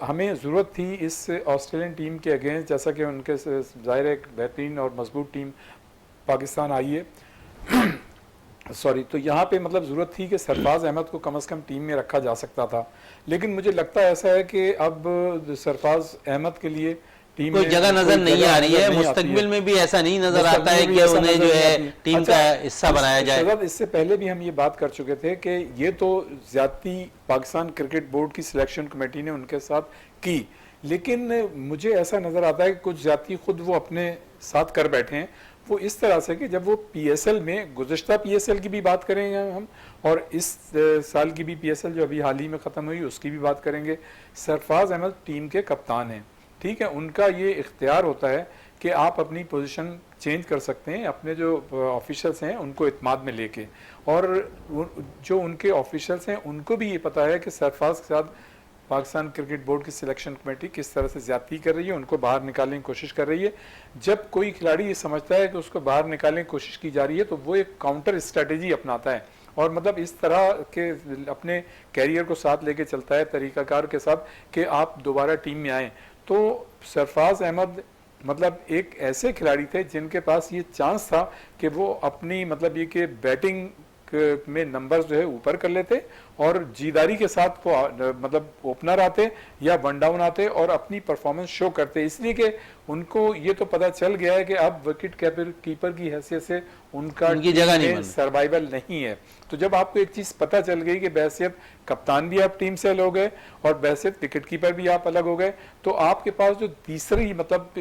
हमें ज़रूरत थी इस ऑस्ट्रेलियन टीम के अगेंस्ट, जैसा कि उनके ज़ाहिर एक बेहतरीन और मजबूत टीम पाकिस्तान आई है सॉरी, तो यहाँ पे मतलब ज़रूरत थी कि सरफराज अहमद को कम से कम टीम में रखा जा सकता था। लेकिन मुझे लगता है ऐसा है कि अब सरफराज अहमद के लिए कोई जगह नजर नहीं आ रही है, मुस्तकबिल में भी ऐसा नहीं नजर आता है कि उन्हें जो है टीम का हिस्सा बनाया जाए। इससे पहले भी हम ये बात कर चुके थे कि ये तो ज्यादती पाकिस्तान क्रिकेट बोर्ड की सिलेक्शन कमेटी ने उनके साथ की, लेकिन मुझे ऐसा नजर आता है कि कुछ ज्यादती खुद वो अपने साथ कर बैठे हैं। वो इस तरह से कि जब वो पीएसएल में, गुज़िश्ता पीएसएल की भी बात करेंगे हम, और इस साल की भी पीएसएल जो अभी हाल ही में ख़त्म हुई उसकी भी बात करेंगे। सरफराज अहमद टीम के कप्तान हैं, ठीक है, उनका ये इख्तियार होता है कि आप अपनी पोजीशन चेंज कर सकते हैं अपने जो ऑफिशियल्स हैं उनको इत्माद में लेके, और जो उनके ऑफिशियल्स हैं उनको भी ये पता है कि सरफराज के साथ पाकिस्तान क्रिकेट बोर्ड की सिलेक्शन कमेटी किस तरह से ज्यादती कर रही है, उनको बाहर निकालने की कोशिश कर रही है। जब कोई खिलाड़ी ये समझता है कि उसको बाहर निकालने की कोशिश की जा रही है तो वो एक काउंटर स्ट्रेटेजी अपनाता है, और मतलब इस तरह के अपने कैरियर को साथ लेके चलता है तरीकाकार के साथ कि आप दोबारा टीम में आएँ। तो सरफराज अहमद मतलब एक ऐसे खिलाड़ी थे जिनके पास ये चांस था कि वो अपनी मतलब ये कि बैटिंग में नंबर्स जो है ऊपर कर लेते और जीदारी के साथ वो मतलब ओपनर आते या वन डाउन आते और अपनी परफॉर्मेंस शो करते, इसलिए कि उनको ये तो पता चल गया है कि अब विकेट कीपर की हैसियत से उनकी जगह नहीं, सर्वाइवल नहीं है। तो जब आपको एक चीज पता चल गई कि बहैसियत कप्तान भी आप टीम से अलग हो गए और बहैसियत विकेट कीपर भी आप अलग हो गए, तो आपके पास जो तीसरी मतलब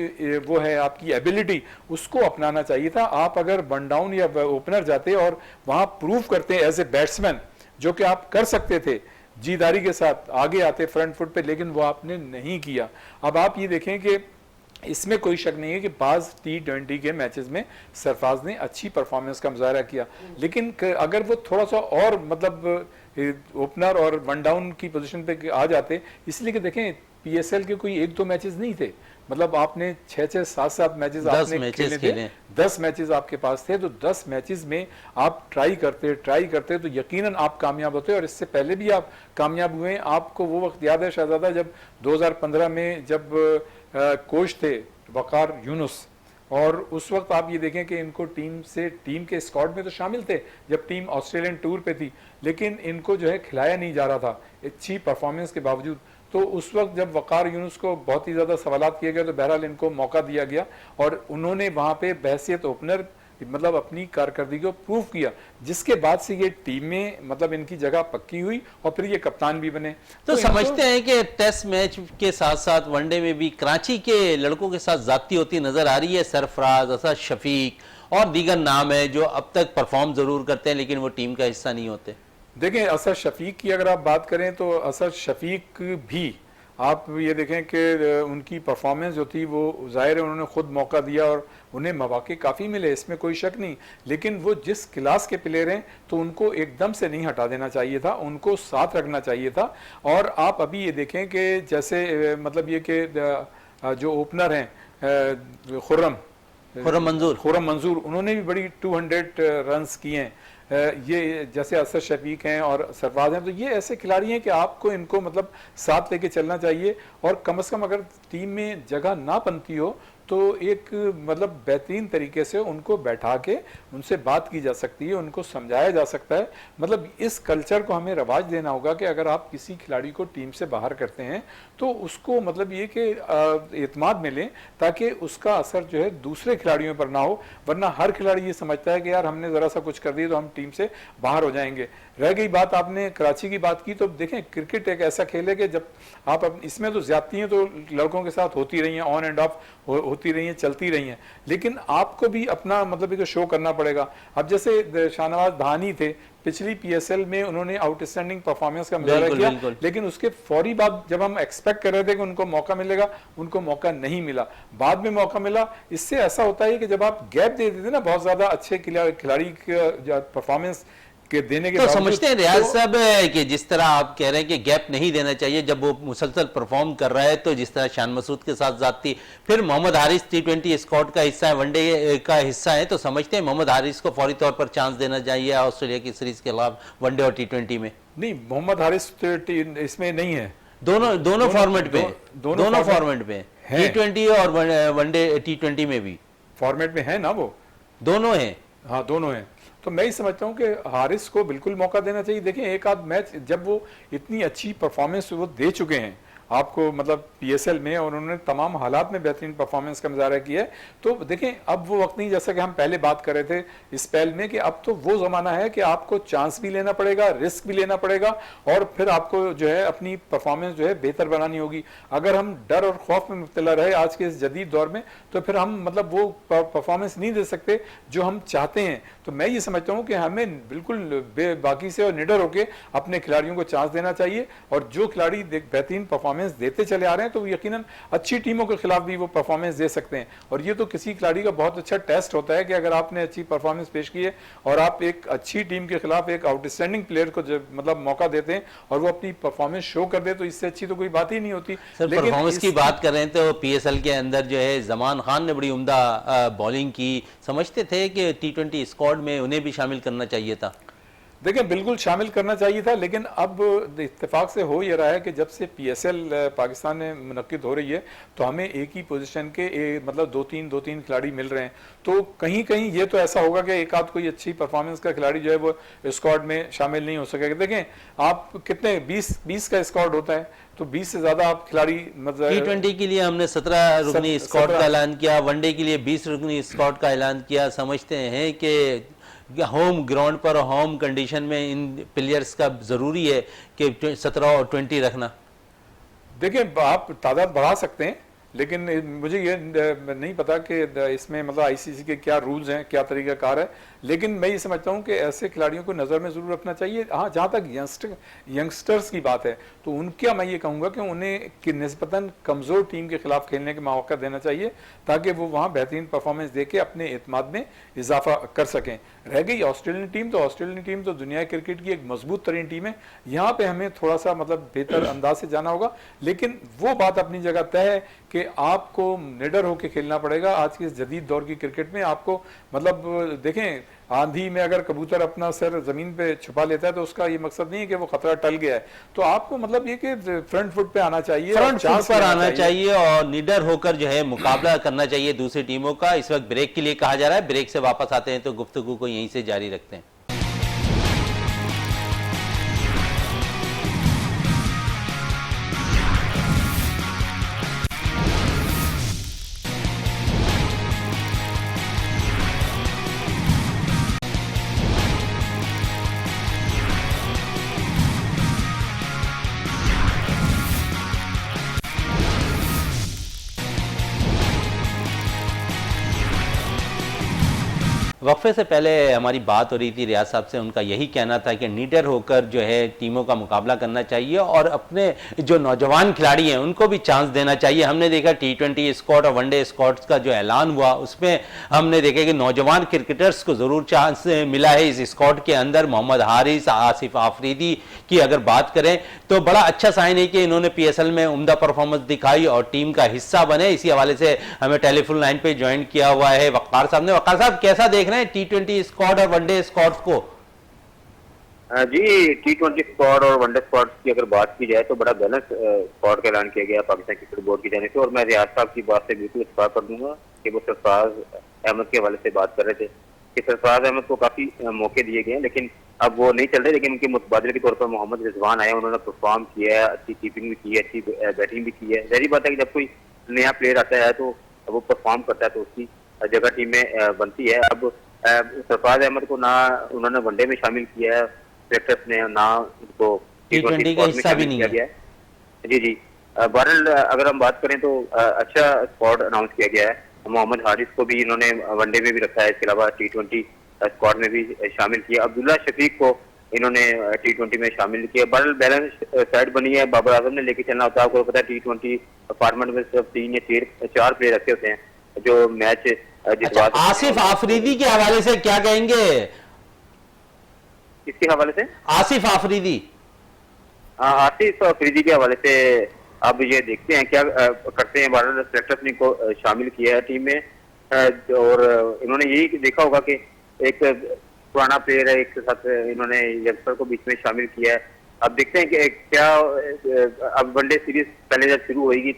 वो है आपकी एबिलिटी, उसको अपनाना चाहिए था। आप अगर वन डाउन या ओपनर जाते और वहां प्रूव करते एज ए बैट्समैन जो कि आप कर सकते थे, जीदारी के साथ आगे आते फ्रंट फुट पे, लेकिन वो आपने नहीं किया। अब आप ये देखें कि इसमें कोई शक नहीं है कि बाज T20 के मैचेस में सरफराज ने अच्छी परफॉर्मेंस का मुजाहरा किया, लेकिन अगर वो थोड़ा सा और मतलब ओपनर और वन डाउन की पोजीशन पे आ जाते, इसलिए कि देखें पीएसएल के कोई 1-2 मैचेस नहीं थे, मतलब आपने 6-6, 7-7 मैचेस आपने खेले थे, 10 मैचेस आपके पास थे, तो 10 मैचेस में आप ट्राई करते तो यकीनन आप कामयाब होते, और इससे पहले भी आप कामयाब हुए। आपको वो वक्त याद है शहजादा जब 2015 में जब कोच थे वकार यूनुस, और उस वक्त आप ये देखें कि इनको टीम के स्क्वाड में तो शामिल थे जब टीम ऑस्ट्रेलियन टूर पे थी, लेकिन इनको जो है खिलाया नहीं जा रहा था अच्छी परफॉर्मेंस के बावजूद। तो उस वक्त जब वकार यूनुस को बहुत ही ज़्यादा सवालात किए गए तो बहरहाल इनको मौका दिया गया और उन्होंने वहाँ पे बहैसियत ओपनर मतलब अपनी कारकर्दगी को प्रूव किया, जिसके बाद से ये टीम में मतलब इनकी जगह पक्की हुई और फिर ये कप्तान भी बने। तो समझते हैं कि टेस्ट मैच के साथ साथ वनडे में भी कराची के लड़कों के साथ जाती होती नजर आ रही है। सरफराज, असद शफीक और दीगर नाम है जो अब तक परफॉर्म जरूर करते हैं लेकिन वो टीम का हिस्सा नहीं होते। देखें असद शफीक की अगर आप बात करें तो असद शफीक भी आप ये देखें कि उनकी परफॉर्मेंस जो थी वो ज़ाहिर है उन्होंने खुद मौका दिया और उन्हें मौके काफ़ी मिले, इसमें कोई शक नहीं, लेकिन वो जिस क्लास के प्लेयर हैं तो उनको एकदम से नहीं हटा देना चाहिए था, उनको साथ रखना चाहिए था। और आप अभी ये देखें कि जैसे मतलब ये कि जो ओपनर हैं खुर्रम मंजूर, उन्होंने भी बड़ी 200 रन्स किए हैं। ये जैसे असद शफीक हैं और सरफराज हैं, तो ये ऐसे खिलाड़ी हैं कि आपको इनको मतलब साथ लेके चलना चाहिए, और कम से कम अगर टीम में जगह ना बनती हो तो एक मतलब बेहतरीन तरीके से उनको बैठा के उनसे बात की जा सकती है, उनको समझाया जा सकता है। मतलब इस कल्चर को हमें रवाज देना होगा कि अगर आप किसी खिलाड़ी को टीम से बाहर करते हैं तो उसको मतलब ये कि एतमाद में लें ताकि उसका असर जो है दूसरे खिलाड़ियों पर ना हो, वरना हर खिलाड़ी ये समझता है कि यार हमने ज़रा सा कुछ कर दिया तो हम टीम से बाहर हो जाएंगे। रह गई बात आपने कराची की बात की, तो देखें क्रिकेट एक ऐसा खेल है कि जब आप इसमें तो ज्यादतियाँ तो लड़कों के साथ होती रही हैं, ऑन एंड ऑफ होती रही हैं, चलती रही हैं, लेकिन आपको भी अपना मतलब एक शो करना पड़ेगा। अब जैसे शाहनवाज धानी थे, पिछली पीएसएल में उन्होंने आउटस्टैंडिंग परफॉर्मेंस का मुजाहरा किया, लेकिन उसके फौरी बाद जब हम एक्सपेक्ट कर रहे थे कि उनको मौका मिलेगा, उनको मौका नहीं मिला, बाद में मौका मिला। इससे ऐसा होता है कि जब आप गैप दे देते ना बहुत ज्यादा अच्छे खिलाड़ी का परफॉर्मेंस के देने के तो समझते हैं रियाज साहब कि जिस तरह आप कह रहे हैं कि गैप नहीं देना चाहिए जब वो मुसलसल परफॉर्म कर रहा है, तो जिस तरह शान मसूद के साथ जाती, फिर मोहम्मद हारिस T20 स्क्वाड का हिस्सा है, वनडे का हिस्सा है, तो समझते हैं मोहम्मद हारिस को फौरी तौर पर चांस देना चाहिए ऑस्ट्रेलिया की सीरीज के अलावा वनडे और T20 में। नहीं, मोहम्मद हारिस इसमें नहीं है, दोनों फॉर्मेट पे, दोनों फॉर्मेट पे T20 और वनडे T20 में भी फॉर्मेट में है ना, वो दोनों है। हाँ दोनों हैं। तो मैं ही समझता हूँ कि हारिस को बिल्कुल मौका देना चाहिए। देखें एक आध मैच जब वो इतनी अच्छी परफॉर्मेंस वो दे चुके हैं आपको मतलब पीएसएल में, और उन्होंने तमाम हालात में बेहतरीन परफॉर्मेंस का मुजाहरा किया है। तो देखें अब वो वक्त नहीं, जैसा कि हम पहले बात कर रहे थे इस स्पेल में, कि अब तो वो जमाना है कि आपको चांस भी लेना पड़ेगा, रिस्क भी लेना पड़ेगा, और फिर आपको जो है अपनी परफॉर्मेंस जो है बेहतर बनानी होगी। अगर हम डर और खौफ में मुब्तला रहे आज के इस जदीद दौर में, तो फिर हम मतलब वो परफॉर्मेंस नहीं दे सकते जो हम चाहते हैं। तो मैं ये समझता हूँ कि हमें बिल्कुल बेबाकी से और निडर होकर अपने खिलाड़ियों को चांस देना चाहिए, और जो खिलाड़ी बेहतरीन परफॉर्मेंस देते चले आ रहे हैं तो यकीनन अच्छी टीमों के खिलाफ भी वो परफॉर्मेंस दे सकते हैं। और ये तो किसी खिलाड़ी का बहुत अच्छा टेस्ट होता है कि अगर आपने अच्छी परफॉर्मेंस पेश की है और आप एक अच्छी टीम के खिलाफ एक आउटस्टैंडिंग प्लेयर को जब मतलब मौका देते हैं और वो अपनी परफॉर्मेंस शो कर दे, तो इससे अच्छी तो कोई बात ही नहीं होती। सर परफॉर्मेंस की बात कर रहे हैं तो पीएसएल के अंदर जो है जमान खान ने बड़ी उम्दा बॉलिंग की, समझते थे कि टी20 स्क्वाड में उन्हें भी शामिल करना चाहिए था? देखिए बिल्कुल शामिल करना चाहिए था, लेकिन अब इत्तेफाक से हो ये रहा है कि जब से पीएसएल पाकिस्तान में मुनक्किद हो रही है तो हमें एक ही पोजीशन के मतलब दो तीन खिलाड़ी मिल रहे हैं। तो कहीं कहीं ये तो ऐसा होगा कि एक आध कोई अच्छी परफॉर्मेंस का खिलाड़ी जो है वो स्क्वाड में शामिल नहीं हो सकेगा। देखें आप कितने 20 का स्क्वाड होता है, तो 20 से ज्यादा आप खिलाड़ी मतलब टी20 के लिए हमने 17 रुकनी स्क्वाड का ऐलान किया, वनडे के लिए 20 रुकनी स्क्वाड का ऐलान किया। समझते हैं कि होम ग्राउंड पर होम कंडीशन में इन प्लेयर्स का जरूरी है कि 17 और 20 रखना? देखिए आप तादाद बढ़ा सकते हैं, लेकिन मुझे ये नहीं पता कि इसमें मतलब आईसीसी के क्या रूल्स हैं, क्या तरीकाकार है, लेकिन मैं ये समझता हूँ कि ऐसे खिलाड़ियों को नज़र में ज़रूर रखना चाहिए। हाँ, जहाँ तक यंगस्टर्स की बात है तो उनका मैं ये कहूँगा कि उन्हें कि निस्बतन कमज़ोर टीम के खिलाफ खेलने का मौका देना चाहिए ताकि वो वहाँ बेहतरीन परफॉर्मेंस दे के अपने एतमाद में इजाफा कर सकें। रह गई ऑस्ट्रेलियन टीम, तो ऑस्ट्रेलियन टीम तो दुनिया क्रिकेट की एक मजबूत तरीन टीम है, यहाँ पे हमें थोड़ा सा मतलब बेहतर अंदाज से जाना होगा, लेकिन वो बात अपनी जगह तय है कि आपको निडर होकर खेलना पड़ेगा। आज के इस जदीद दौर की क्रिकेट में आपको मतलब देखें, आंधी में अगर कबूतर अपना सर जमीन पे छुपा लेता है तो उसका ये मकसद नहीं है कि वो खतरा टल गया है। तो आपको मतलब ये कि फ्रंट फुट पे आना चाहिए, फ्रंट फुट पर आना चाहिए और निडर होकर जो है मुकाबला करना चाहिए दूसरी टीमों का। इस वक्त ब्रेक के लिए कहा जा रहा है, ब्रेक से वापस आते हैं तो गुफ्तगू को यहीं से जारी रखते हैं। वक्फे से पहले हमारी बात हो रही थी रियाज साहब से, उनका यही कहना था कि निडर होकर जो है टीमों का मुकाबला करना चाहिए और अपने जो नौजवान खिलाड़ी हैं उनको भी चांस देना चाहिए। हमने देखा टी20 स्क्वाड और वनडे स्क्वाड्स का जो ऐलान हुआ उसमें हमने देखा कि नौजवान क्रिकेटर्स को ज़रूर चांस मिला है इस स्क्वाड के अंदर। मोहम्मद हारिस, आसिफ आफरीदी की अगर बात करें तो बड़ा अच्छा साइन है कि इन्होंने पीएसएल में उम्दा परफॉर्मेंस दिखाई और टीम का हिस्सा बने। इसी हवाले से हमें टेलीफोन लाइन पे ज्वाइन किया हुआ है वक्कार साहब ने। वक्कार साहब कैसा देख रहे हैं टी20 स्क्वाड और वनडे स्क्वाड को? जी, टी20 स्क्वाड और वनडे स्क्वाड की अगर बात की जाए तो बड़ा बैलेंस स्क्वाड का ऐलान किया गया पाकिस्तान क्रिकेट बोर्ड की जाने से, और मैं रियाज साहब की बात से बिल्कुल इत्तेफाक कर दूंगा कि वो सरफराज अहमद के हवाले से बात कर रहे थे कि सरफराज अहमद को काफी मौके दिए गए हैं लेकिन अब वो नहीं चल रहे, लेकिन उनके मुतबादले के तौर पर मोहम्मद रिजवान आए, उन्होंने परफॉर्म किया है, अच्छी कीपिंग भी की है, अच्छी बैटिंग भी की है। जहरी बात है कि जब कोई नया प्लेयर आता है तो वो परफॉर्म करता है तो उसकी जगह टीम में बनती है। अब सरफराज अहमद को ना उन्होंने वनडे में शामिल किया है सेलेक्टर्स ने, ना उनको टी20 का हिस्सा भी नहीं है। जी, बहरहाल अगर हम बात करें तो अच्छा स्क्वाड अनाउंस किया गया है। मोहम्मद हारिस को भी इन्होंने वनडे में भी रखा है, इसके अलावा टी20 स्क्वाड में भी शामिल किया। अब्दुल्ला शफीक को इन्होंने टी20 में शामिल किया। बहरहाल बैलेंस साइड बनी है, बाबर आजम ने लेके चलना होता है। आपको पता है टी20 फॉर्मेट में सिर्फ 3 या 4 प्लेयर रखे होते हैं जो मैच अच्छा, आसिफ आफरीदी के हवाले से क्या कहेंगे? इसके हवाले से आसिफ आफरीदी के हवाले से अब ये देखते हैं क्या करते हैं। भारत सेलेक्टर्स ने को शामिल किया है टीम में और इन्होंने यही देखा होगा कि एक पुराना प्लेयर है, एक साथ इन्होंने यंगस्टर को बीच में शामिल किया है। अब देखते हैं कि क्या अब वनडे सीरीज पहले जब शुरू होगी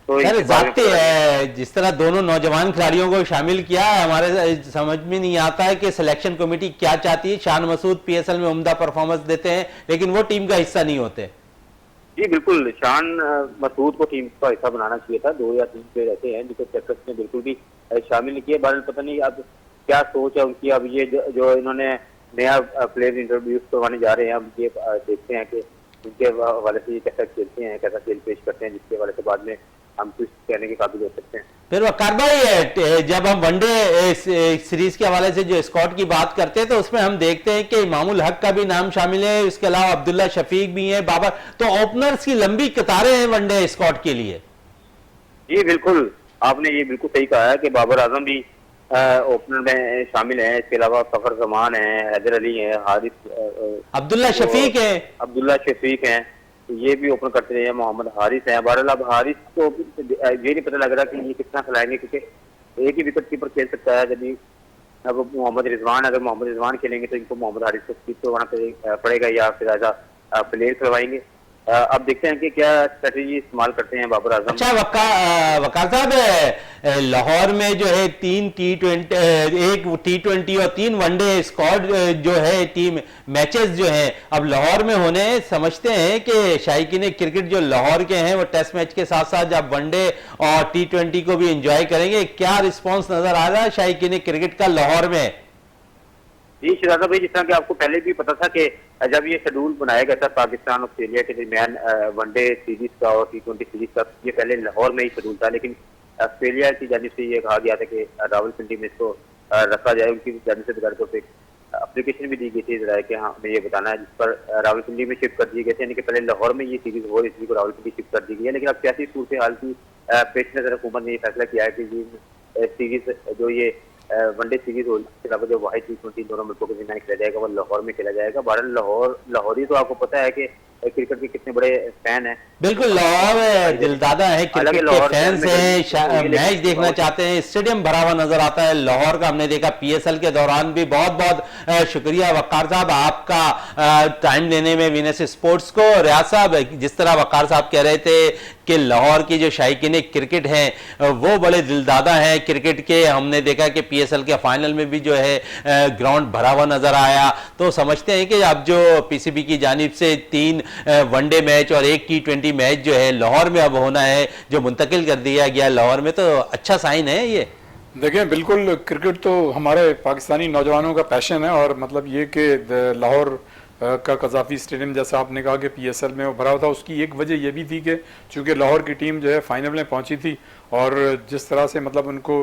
तो जाते हैं जिस तरह दोनों नौजवान खिलाड़ियों को शामिल किया है, हमारे समझ में नहीं आता है कि सिलेक्शन कमेटी क्या चाहती है। शान मसूद पीएसएल में उम्दा परफॉर्मेंस देते हैं लेकिन वो टीम का हिस्सा नहीं होते। जी बिल्कुल, शान मसूद को टीम का हिस्सा बनाना चाहिए था। 2 या 3 प्लेयर ऐसे हैं जिनको चेकर्स ने बिल्कुल भी शामिल नहीं किया। बहरहाल पता नहीं अब क्या सोच है उनकी। अब ये जो इन्होंने नया प्लेयर इंट्रोड्यूस करवाने जा रहे हैं, अब ये देखते हैं कि उनके हवाले से ये कैसा खेलते हैं, कैसा खेल पेश करते हैं, जिसके हवाले से बाद में हम कुछ कहने के काबिल हो सकते हैं। फिर वकार भाई, जब हम वनडे सीरीज के हवाले से जो स्क्वाड की बात करते हैं तो उसमें हम देखते हैं कि इमामुल हक का भी नाम शामिल है, इसके अलावा अब्दुल्ला शफीक भी हैं, बाबर, तो ओपनर्स की लंबी कतारें हैं वनडे स्क्वाड के लिए। जी बिल्कुल, आपने ये बिल्कुल सही कहा है कि बाबर आजम भी ओपनर में शामिल हैं। इसके अलावा फखर जमान है, हैदर अली है, हारिस, अब्दुल्ला शफीक है, अब्दुल्ला शफीक हैं, ये भी ओपन करते रहे हैं। मोहम्मद हारिस हैं। बहरहाल अब हारिस को ये नहीं पता लग रहा कि ये कितना खिलाएंगे, क्योंकि एक ही विकेट कीपर खेल सकता है। जब अब मोहम्मद रिजवान खेलेंगे तो इनको मोहम्मद हारिस को स्किप करवाना पड़ेगा या फिर ऐसा प्लेयर करवाएंगे। अब देखते हैं कि क्या स्ट्रेटेजी इस्तेमाल करते हैं बाबर आजम। अच्छा वकार साहब, लाहौर में जो है 3 T20, 1 T20 और 3 वनडे स्क्वाड जो है टीम मैचेस जो हैं अब लाहौर में होने समझते हैं कि शायकीन क्रिकेट जो लाहौर के हैं वो टेस्ट मैच के साथ साथ जब वनडे और T20 को भी एंजॉय करेंगे। क्या रिस्पॉन्स नजर आ रहा है शायकीन क्रिकेट का लाहौर में? जी शहजादा भाई, जिस तरह कि आपको पहले भी पता था कि जब ये शेड्यूल बनाया गया था पाकिस्तान ऑस्ट्रेलिया के दरमियान वनडे सीरीज का और T20 सीरीज का, ये पहले लाहौर में ही शेड्यूल था, लेकिन ऑस्ट्रेलिया की जानिब से ये कहा गया था कि रावलपिंडी में इसको रखा जाए। उनकी जानिब से बगैर पे एप्लीकेशन भी दी गई थी जरा कि हाँ हमें ये बताना है, जिस पर रावलपिंडी में शिफ्ट कर दिए गए थे। यानी कि पहले लाहौर में ये सीरीज हो, इसलिए को रावलपिंडी शिफ्ट कर दी गई है। लेकिन अब सियासी सूरत हाल की पेश नजर हुकूमत ने ये फैसला किया है कि ये सीरीज जो ये वनडे सीरीज हो, इसके अलावा जो वाहिद T20 दोनों मुल्कों के दरमियान खेला जाएगा वो लाहौर में खेला जाएगा। बहरहाल लाहौरी तो आपको पता है कि क्रिकेट के कितने बड़े फैन हैं। बिल्कुल, लाहौर दिलदादा है, क्रिकेट के फैंस हैं, मैच देखना चाहते हैं, स्टेडियम भरा हुआ नजर आता है लाहौर का। हमने देखा PSL के दौरान भी। बहुत बहुत शुक्रिया वकार साहब आपका टाइम देने में वीनस स्पोर्ट्स को। रियाज साहब, जिस तरह वकार साहब कह रहे थे कि लाहौर की जो शायकीन क्रिकेट हैं वो बड़े दिलदादा हैं क्रिकेट के, हमने देखा कि PSL के फाइनल में भी जो है ग्राउंड भरा हुआ नजर आया, तो समझते हैं कि अब जो PCB की जानिब से 3 वनडे मैच और 1 T20 मैच जो है लाहौर में अब होना है, जो मुंतकिल कर दिया गया लाहौर में, तो अच्छा साइन है ये। देखें, बिल्कुल क्रिकेट तो हमारे पाकिस्तानी नौजवानों का पैशन है, और मतलब ये कि लाहौर का कज़ाफ़ी स्टेडियम जैसा आपने कहा कि PSL में वो भरा था, उसकी एक वजह यह भी थी कि चूँकि लाहौर की टीम जो है फाइनल में पहुंची थी और जिस तरह से मतलब उनको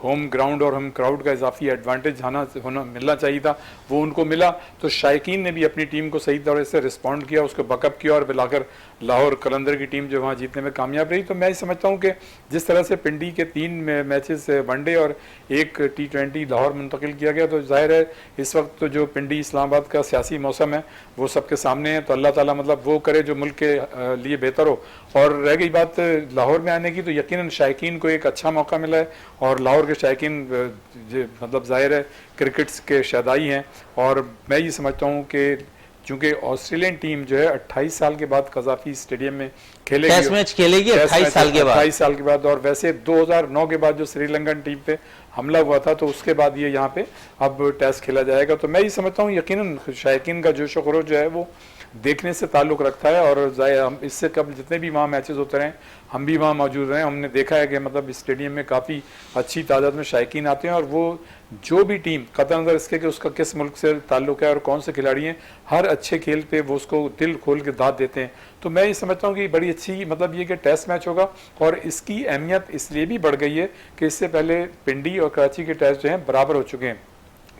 होम ग्राउंड और हम क्राउड का इजाफी एडवांटेज होना मिलना चाहिए था वो उनको मिला, तो शायकीन ने भी अपनी टीम को सही तरह से रिस्पॉन्ड किया, उसको बकअप किया और मिलाकर लाहौर कलंदर की टीम जो वहाँ जीतने में कामयाब रही। तो मैं समझता हूँ कि जिस तरह से पिंडी के 3 मैचेस वनडे और 1 T20 लाहौर मुंतकिल किया गया, तो जाहिर है इस वक्त तो जो पिंडी इस्लामाबाद का सियासी मौसम है वो सबके सामने है, तो अल्लाह ताला मतलब वो करे जो मुल्क के लिए बेहतर हो। और रह गई बात लाहौर में आने की, तो यकीनन शायकीन को एक अच्छा मौका मिला है, और लाहौर के शायकीन मतलब जाहिर है क्रिकेट के शहदाई हैं, और मैं ये समझता हूँ कि चूंकि ऑस्ट्रेलियन टीम जो है 28 साल के बाद कज़ाफ़ी स्टेडियम में खेलेगी, टेस्ट मैच खेलेगी 28 साल के बाद। 28 साल के बाद, और वैसे 2009 के बाद जो श्रीलंकन टीम पे हमला हुआ था तो उसके बाद ये यहाँ पे अब टेस्ट खेला जाएगा। तो मैं ये समझता हूँ यकीनन शायकीन का जोश खरोश जो है वो देखने से ताल्लुक़ रखता है, और हम इससे कब जितने भी वहाँ मैचेस होते रहे हम भी वहाँ मौजूद रहे, हमने देखा है कि मतलब इस स्टेडियम में काफ़ी अच्छी तादाद में शायकीन आते हैं, और वो जो भी टीम कतई नज़र इसके कि उसका किस मुल्क से ताल्लुक़ है और कौन से खिलाड़ी हैं, हर अच्छे खेल पे वो उसको दिल खोल के दाद देते हैं। तो मैं ये समझता हूँ कि बड़ी अच्छी मतलब ये कि टेस्ट मैच होगा, और इसकी अहमियत इसलिए भी बढ़ गई है कि इससे पहले पिंडी और कराची के टेस्ट जो हैं बराबर हो चुके हैं,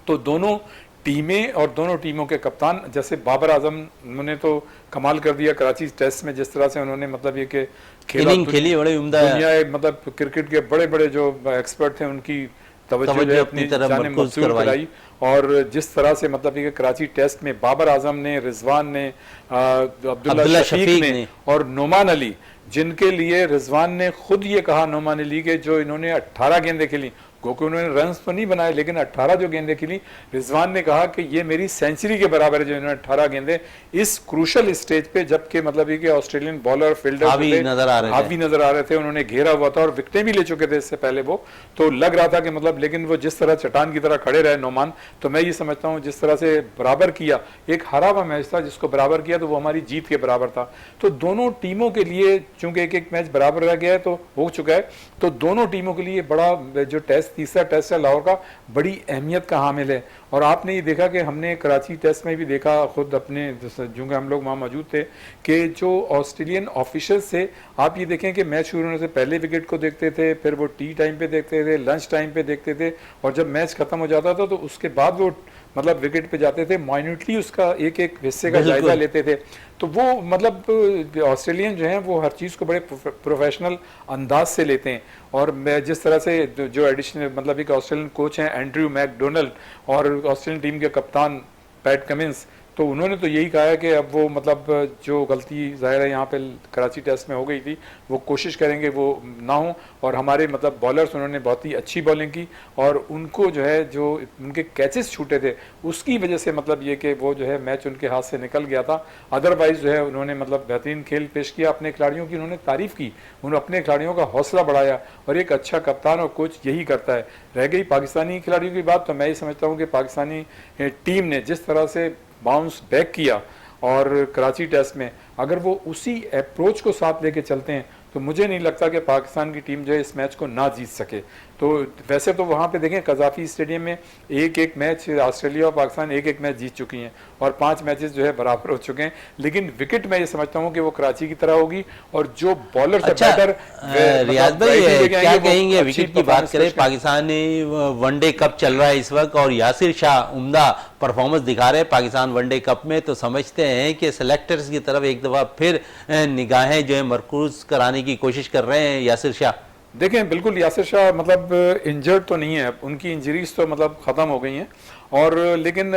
तो दोनों टीमें और दोनों टीमों के कप्तान, जैसे बाबर आजम उन्होंने तो कमाल कर दिया कराची टेस्ट में, जिस तरह से उन्होंने मतलब ये कि खेली बड़े उम्दा, दुनिया मतलब क्रिकेट के बड़े बड़े जो एक्सपर्ट थे उनकी तवज्जो अपनी तरफ मबसूल कराई, और जिस तरह से मतलब ये कराची टेस्ट में बाबर आजम ने, रिजवान ने, अब्दुल्ला शफीक ने और नोमान अली, जिनके लिए रिजवान ने खुद ये कहा नोमान अली के जो इन्होंने 18 गेंदें खेली गोके उन्होंने रन तो नहीं बनाए, लेकिन 18 जो गेंदें खेली, रिजवान ने कहा कि ये मेरी सेंचुरी के बराबर है जो इन्होंने 18 गेंदें इस क्रूशल स्टेज पे, जबकि मतलब ये कि ऑस्ट्रेलियन बॉलर फील्डर हावी नजर आ रहे थे, उन्होंने घेरा हुआ था और विकेटें भी ले चुके थे इससे पहले वो, तो लग रहा था कि मतलब, लेकिन वो जिस तरह चट्टान की तरह खड़े रहे नोमान, तो मैं ये समझता हूँ जिस तरह से बराबर किया, एक हरा हुआ मैच था, जिसको बराबर किया तो वो हमारी जीत के बराबर था। तो दोनों टीमों के लिए, चूंकि एक एक मैच बराबर रह गया है तो हो चुका है, तो दोनों टीमों के लिए बड़ा जो टेस्ट, तीसरा टेस्ट है लाहौर का, बड़ी अहमियत का हामिल है। और आपने ये देखा कि हमने कराची टेस्ट में भी देखा, खुद अपने जो हम लोग वहाँ मौजूद थे, कि जो ऑस्ट्रेलियन ऑफिशियल्स थे, आप ये देखें कि मैच शुरू होने से पहले विकेट को देखते थे, फिर वो टी टाइम पे देखते थे, लंच टाइम पे देखते थे, और जब मैच खत्म हो जाता था तो उसके बाद वो मतलब विकेट पे जाते थे, माइन्यूटली उसका एक एक हिस्से का जायजा लेते थे। तो वो मतलब ऑस्ट्रेलियन जो हैं वो हर चीज़ को बड़े प्रोफेशनल अंदाज से लेते हैं। और मैं जिस तरह से जो एडिशनल मतलब एक ऑस्ट्रेलियन कोच हैं एंड्रयू मैकडोनल्ड और ऑस्ट्रेलियन टीम के कप्तान पैट कमिंस, तो उन्होंने तो यही कहा है कि अब वो मतलब जो गलती ज़ाहिर है यहाँ पे कराची टेस्ट में हो गई थी, वो कोशिश करेंगे वो ना हो। और हमारे मतलब बॉलर्स, उन्होंने बहुत ही अच्छी बॉलिंग की, और उनको जो है जो उनके कैचेस छूटे थे उसकी वजह से मतलब ये कि वो जो है मैच उनके हाथ से निकल गया था। अदरवाइज जो है उन्होंने मतलब बेहतरीन खेल पेश किया, अपने खिलाड़ियों की उन्होंने तारीफ़ की, उन्होंने अपने खिलाड़ियों का हौसला बढ़ाया, और एक अच्छा कप्तान और कोच यही करता है। रह गई पाकिस्तानी खिलाड़ियों की बात, तो मैं ये समझता हूँ कि पाकिस्तानी टीम ने जिस तरह से बाउंस बैक किया और कराची टेस्ट में, अगर वो उसी अप्रोच को साथ लेके चलते हैं तो मुझे नहीं लगता कि पाकिस्तान की टीम जो है इस मैच को ना जीत सके। तो वैसे तो वहाँ पे देखें कजाफी स्टेडियम में एक एक मैच ऑस्ट्रेलिया और पाकिस्तान एक एक मैच जीत चुकी हैं और 5 मैचेस जो है बराबर हो चुके हैं, लेकिन विकेट मैं ये समझता हूँ कि वो कराची की तरह होगी। और जो बॉलर अच्छा, रियाज भाई क्या कहेंगे विकेट की बात करें, पाकिस्तानी वनडे कप चल रहा है इस वक्त और यासिर शाह उम्दा परफॉर्मेंस दिखा रहे हैं पाकिस्तान वनडे कप में, तो समझते हैं कि सेलेक्टर्स की तरफ एक दफा फिर निगाहें जो है मरकूज कराने की कोशिश कर रहे हैं यासिर शाह। देखें बिल्कुल यासिर शाह मतलब इंजर्ड तो नहीं है, उनकी इंजरीज तो मतलब ख़त्म हो गई हैं, और लेकिन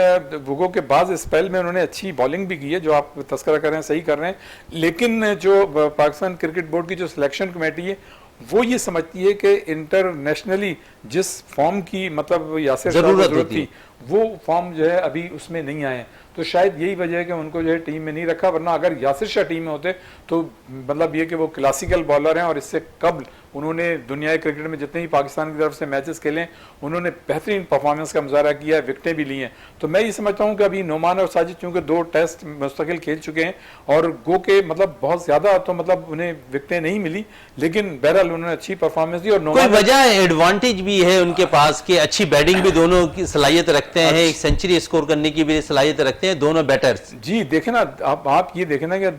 वुगो के बाद स्पेल में उन्होंने अच्छी बॉलिंग भी की है, जो आप तस्करा कर रहे हैं सही कर रहे हैं। लेकिन जो पाकिस्तान क्रिकेट बोर्ड की जो सिलेक्शन कमेटी है वो ये समझती है कि इंटरनेशनली जिस फॉर्म की मतलब यासिर शाह को जरूरत थी वो फॉर्म जो है अभी उसमें नहीं आए, तो शायद यही वजह है कि उनको जो है टीम में नहीं रखा। वरना अगर यासिर शाह टीम में होते तो मतलब ये कि वो क्लासिकल बॉलर हैं और इससे कबल उन्होंने दुनिया क्रिकेट में जितने ही पाकिस्तान की तरफ से मैचेस खेले उन्होंने बेहतरीन परफॉर्मेंस का मुजाहरा किया है, विकेटें भी ली हैं। तो मैं ये समझता हूँ कि अभी नोमान और साजिद चूँकि 2 टेस्ट मुस्तकिल खेल चुके हैं और गो के मतलब बहुत ज़्यादा तो मतलब उन्हें विकेटें नहीं मिली, लेकिन बहरहाल उन्होंने अच्छी परफॉर्मेंस दी। और कोई वजह एडवांटेज भी है उनके पास कि अच्छी बैटिंग भी दोनों की सलाहियत रखते हैं, एक सेंचुरी स्कोर करने की भी सलाहियत रखते हैं दोनों बैटर्स। जी देखें ना, आप ये देखें ना कि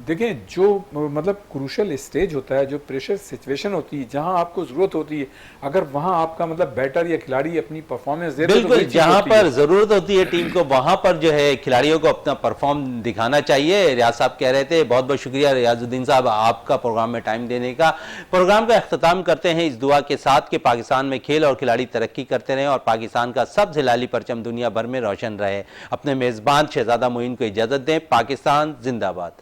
देखें जो मतलब क्रूशल स्टेज होता है, जो प्रेशर सिचुएशन होती है, जहां आपको जरूरत होती है, अगर वहां आपका मतलब बैटर या खिलाड़ी अपनी परफॉर्मेंस दे बिल्कुल तो जहां पर जरूरत होती है टीम को वहां पर जो है खिलाड़ियों को अपना परफॉर्म दिखाना चाहिए। रियाज साहब कह रहे थे, बहुत बहुत शुक्रिया रियाजुद्दीन साहब आपका प्रोग्राम में टाइम देने का। प्रोग्राम का अख्ताम करते हैं इस दुआ के साथ कि पाकिस्तान में खेल और खिलाड़ी तरक्की करते रहें और पाकिस्तान का सबसे लाली परचम दुनिया भर में रोशन रहे। अपने मेजबान शहजादा मोइन को इजाजत दें। पाकिस्तान जिंदाबाद।